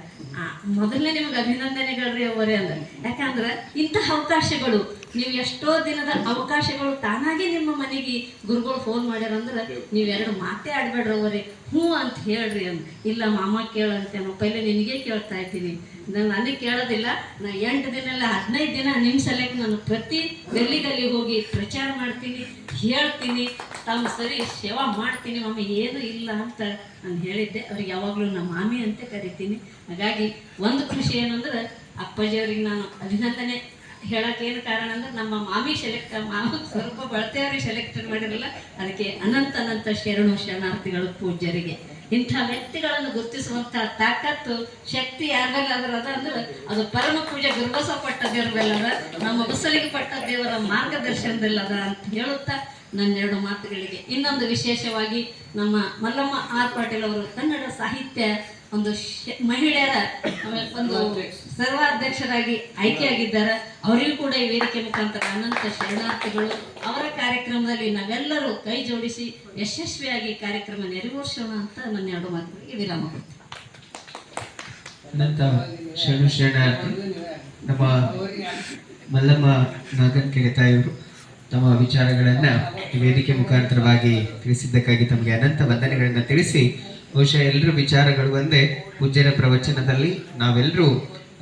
ಮೊದಲನೇ ನಿಮ್ಗೆ ಅಭಿನಂದನೆಗಳ್ರಿ ಅವರೇ ಅಂದ್ರೆ. ಯಾಕಂದ್ರೆ ಇಂತಹ ಅವಕಾಶಗಳು, ನೀವು ಎಷ್ಟೋ ದಿನದ ಅವಕಾಶಗಳು ತಾನಾಗಿ ನಿಮ್ಮ ಮನೆಗೆ ಗುರುಗಳು ಫೋನ್ ಮಾಡ್ಯಾರಂದ್ರೆ ನೀವೆರಡು ಮಾತೇ ಆಡ್ಬೇಡ್ರಿ ಅವರೇ, ಹ್ಞೂ ಅಂತ ಹೇಳ್ರಿ ಅಂದ್. ಇಲ್ಲ ಮಾಮ ಕೇಳಂತೇನೋ, ಪೈಲೆ ನಿನಗೆ ಕೇಳ್ತಾ ಇದ್ದೀನಿ, ನನಗೆ ಕೇಳೋದಿಲ್ಲ. ನಾ 8 ದಿನ ಇಲ್ಲ 15 ದಿನ ನಿಮ್ಮ ಸಲಕ್ಕೆ ನಾನು ಪ್ರತಿ ಗಲ್ಲಿ ಹೋಗಿ ಪ್ರಚಾರ ಮಾಡ್ತೀನಿ, ಹೇಳ್ತೀನಿ, ತಮ್ಮ ಸರಿ ಸೇವಾ ಮಾಡ್ತೀನಿ ಮಮ್ಮಿ, ಏನೂ ಇಲ್ಲ ಅಂತ ನಾನು ಹೇಳಿದ್ದೆ. ಅವ್ರಿಗೆ ಯಾವಾಗಲೂ ನಮ್ಮ ಮಾಮಿ ಅಂತ ಕರಿತೀನಿ. ಹಾಗಾಗಿ ಒಂದು ಖುಷಿ ಏನಂದ್ರೆ, ಅಪ್ಪಾಜಿಯವ್ರಿಗೆ ನಾನು ಅಭಿನಂದನೆ ಹೇಳೋಕ್ಕೇನು ಕಾರಣ ಅಂದ್ರೆ, ನಮ್ಮ ಮಾಮಿ ಸ್ವಲ್ಪ ಬಳತೆಯವ್ರಿಗೆ ಸೆಲೆಕ್ಟೆಡ್ ಮಾಡಿರಲಿಲ್ಲ, ಅದಕ್ಕೆ ಅನಂತ ಶರಣಾರ್ಥಿಗಳು ಪೂಜ್ಯರಿಗೆ. ಇಂಥ ವ್ಯಕ್ತಿಗಳನ್ನು ಗುರುತಿಸುವಂಥ ತಾಕತ್ತು ಶಕ್ತಿ ಯಾರಲ್ಲಿ ಅದ ಅಂದ್ರೆ ಅದು ಪರಮ ಪೂಜೆ ಗುರುಬಸವ ಪಟ್ಟದೇವ್ರ ಬೆಲ್ಲದ, ನಮ್ಮ ಬಸಲಿಗೆ ಪಟ್ಟದೇವರ ಮಾರ್ಗದರ್ಶನದಲ್ಲದ ಅಂತ ಹೇಳುತ್ತಾ ನನ್ನ 2 ಮಾತುಗಳಿಗೆ ಇನ್ನೊಂದು ವಿಶೇಷವಾಗಿ ನಮ್ಮ ಮಲ್ಲಮ್ಮ ಆರ್ ಪಾಟೀಲ್ ಅವರು ಕನ್ನಡ ಸಾಹಿತ್ಯ ಒಂದು ಮಹಿಳೆಯರ ಒಂದು ಸರ್ವಾಧ್ಯಕ್ಷರಾಗಿ ಆಯ್ಕೆಯಾಗಿದ್ದಾರೆ. ಅವರಿಗೂ ಕೂಡ ಈ ವೇದಿಕೆ ಮುಖಾಂತರ ಅನಂತ ಶರಣಾರ್ಥಿಗಳು. ಅವರ ಕಾರ್ಯಕ್ರಮದಲ್ಲಿ ನಾವೆಲ್ಲರೂ ಕೈ ಜೋಡಿಸಿ ಯಶಸ್ವಿಯಾಗಿ ಕಾರ್ಯಕ್ರಮ ನೆರವೇರಿಸೋಣ ಅಂತ ನನ್ನ 2 ಮಾತುಗಳಿಗೆ ವಿರಾಮ ಕೊಡ್ತೀನಿ. ಅನಂತ ಶರಣಾರ್ಥಿ ನಮ್ಮ ಮಲ್ಲಮ್ಮ ನಾಗನ್ಕೆರೆ ತಾಯಿಯವರು ತಮ್ಮ ವಿಚಾರಗಳನ್ನು ವೇದಿಕೆ ಮುಖಾಂತರವಾಗಿ ತಿಳಿಸಿದ್ದಕ್ಕಾಗಿ ತಮಗೆ ಅನಂತ ವಂದನೆಗಳನ್ನು ತಿಳಿಸಿ, ಬಹುಶಃ ಎಲ್ಲರ ವಿಚಾರಗಳು ಒಂದೇ. ಪೂಜ್ಯರ ಪ್ರವಚನದಲ್ಲಿ ನಾವೆಲ್ಲರೂ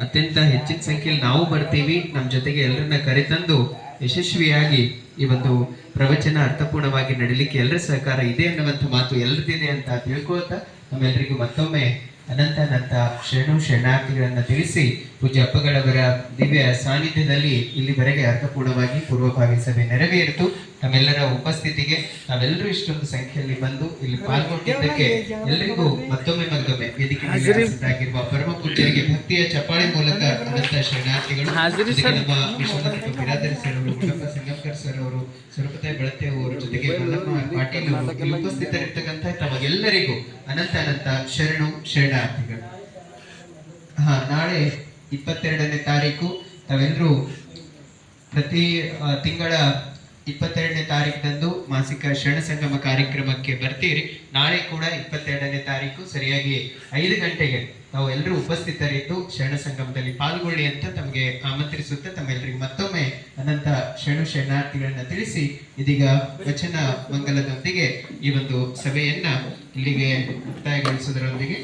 ಅತ್ಯಂತ ಹೆಚ್ಚಿನ ಸಂಖ್ಯೆಯಲ್ಲಿ ನಾವು ಬರ್ತೀವಿ, ನಮ್ಮ ಜೊತೆಗೆ ಎಲ್ಲರನ್ನ ಕರೆತಂದು ಯಶಸ್ವಿಯಾಗಿ ಈ ಒಂದು ಪ್ರವಚನ ಅರ್ಥಪೂರ್ಣವಾಗಿ ನಡೀಲಿಕ್ಕೆ ಎಲ್ಲರ ಸಹಕಾರ ಇದೆ ಅನ್ನುವಂಥ ಮಾತು ಎಲ್ಲರದಿದೆ ಅಂತ ತಿಳ್ಕೊಳ್ತಾ ನಮ್ಮೆಲ್ಲರಿಗೂ ಮತ್ತೊಮ್ಮೆ ಅನಂತ ಶರಣಾರ್ಥಿಗಳನ್ನು ತಿಳಿಸಿ, ಪೂಜ್ಯ ಅಪ್ಪಗಳವರ ದಿವ್ಯ ಸಾನ್ನಿಧ್ಯದಲ್ಲಿ ಇಲ್ಲಿವರೆಗೆ ಅರ್ಥಪೂರ್ಣವಾಗಿ ಪೂರ್ವಭಾವಿ ಸಭೆ ನೆರವೇರಿತು. ನಮ್ಮೆಲ್ಲರ ಉಪಸ್ಥಿತಿಗೆ ನಾವೆಲ್ಲರೂ ಇಷ್ಟೊಂದು ಸಂಖ್ಯೆಯಲ್ಲಿ ಬಂದು ಇಲ್ಲಿ ಪಾಲ್ಗೊಂಡಿದ್ದಕ್ಕೆ ಎಲ್ಲರಿಗೂ ಮತ್ತೊಮ್ಮೆ ವೇದಿಕೆ ಆಗಿರುವ ಪರಮ ಪೂಜ್ಯರಿಗೆ ಭಕ್ತಿಯ ಚಪ್ಪಾಳೆ ಮೂಲಕ ಅನಂತ ಶರಣಾರ್ಥಿಗಳು. ನಮ್ಮ ವಿಶ್ವನಾಥ ಬಿರಾದರಿ ಸರ್ ಅವರು, ಗುಂಡಪ್ಪ ಸಂಗಮ್ಕರ್ ಸರ್ ಅವರು, ಸ್ವರೂಪತಾಯಿ ಬಳತೆ ಅವರ ಜೊತೆಗೆ ಮಲ್ಲಮ್ಮ ಪಾಟೀಲ್ ಅವರು, ಇಲ್ಲಿ ಉಪಸ್ಥಿತರಿರ್ತಕ್ಕಂಥ ತಮಗೆಲ್ಲರಿಗೂ ಅನಂತ ಶರಣಾರ್ಥಿಗಳು. ನಾಳೆ 22ನೇ ತಾರೀಕು ತಾವೆಲ್ಲರೂ ಪ್ರತಿ ತಿಂಗಳ 22ನೇ ತಾರೀಕಿನಂದು ಮಾಸಿಕ ಶರಣ ಸಂಗಮ ಕಾರ್ಯಕ್ರಮಕ್ಕೆ ಬರ್ತೀರಿ. ನಾಳೆ ಕೂಡ 22ನೇ ತಾರೀಕು ಸರಿಯಾಗಿ 5 ಗಂಟೆಗೆ ನಾವು ಎಲ್ಲರೂ ಉಪಸ್ಥಿತರಿದ್ದು ಶರಣ ಸಂಗಮದಲ್ಲಿ ಪಾಲ್ಗೊಳ್ಳಿ ಅಂತ ತಮಗೆ ಆಮಂತ್ರಿಸುತ್ತಾ ತಮ್ಮೆಲ್ಲರಿಗೂ ಮತ್ತೊಮ್ಮೆ ಅನಂತ ಶರಣಾರ್ಥಿಗಳನ್ನ ತಿಳಿಸಿ, ಇದೀಗ ವಚನ ಮಂಗಲದೊಂದಿಗೆ ಈ ಒಂದು ಸಭೆಯನ್ನ ಇಲ್ಲಿಗೆ ಮುಕ್ತಾಯಗೊಳಿಸುವುದರೊಂದಿಗೆ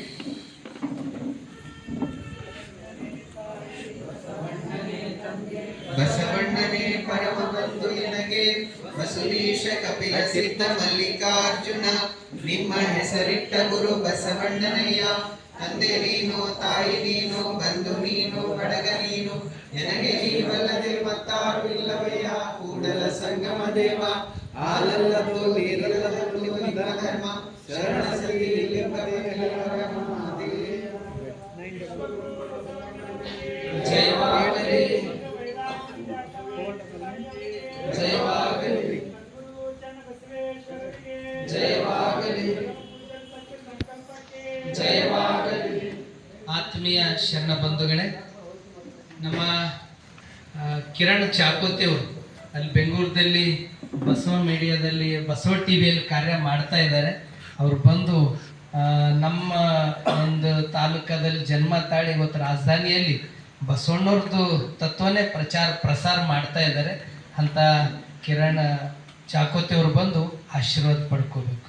ಬಸವಣ್ಣನೇ ಪರಮ ಬಂಧು ಎನಗೆ ಬಸವೀಶ ಕಪಿಲ ಸಿದ್ಧ ಮಲ್ಲಿಕಾರ್ಜುನ, ನಿಮ್ಮ ಹೆಸರಿಟ್ಟ ಗುರು ಬಸವಣ್ಣನಯ್ಯ. ತಂದೆ ನೀನು, ತಾಯಿ ನೀನು, ಬಂಧು ನೀನು, ಬಡಗ ನೀನು, ನನಗೆ ನೀವಲ್ಲದೆ ಮತ್ತಾರು ಇಲ್ಲವಯ್ಯ. ಕೂಡಲ ಸಂಗಮ ದೇವ, ಹಾಲಲ್ಲದು ನೀರಲ್ಲದು ನಿಮ್ಮ ಧರ್ಮ, ಶರಣ ಜಯವಾಗಲಿ ಜಯವಾಗಲಿ ಜಯವಾಗಲಿ ಜಯವಾಗಲಿ. ಆತ್ಮೀಯ ಶರಣ ಬಂಧುಗಳೇ, ನಮ್ಮ ಕಿರಣ್ ಚಾಕೋತಿ ಅವರು ಅಲ್ಲಿ ಬೆಂಗಳೂರಲ್ಲಿ ಬಸವ ಮೀಡಿಯಾದಲ್ಲಿ ಬಸವ ಟಿವಿಯಲ್ಲಿ ಕಾರ್ಯ ಮಾಡ್ತಾ ಇದ್ದಾರೆ. ಅವರು ಬಂದು ನಮ್ಮ ಒಂದು ತಾಲೂಕದಲ್ಲಿ ಜನ್ಮ ತಾಳಿ ಇವತ್ತು ರಾಜಧಾನಿಯಲ್ಲಿ ಬಸವಣ್ಣವ್ರದ್ದು ತತ್ವನೇ ಪ್ರಸಾರ ಮಾಡ್ತಾ ಇದ್ದಾರೆ. ಅಂತ ಕಿರಣ್ ಚಾಕೋತಿ ಅವರು ಬಂದು ಆಶೀರ್ವಾದ ಪಡ್ಕೋಬೇಕು.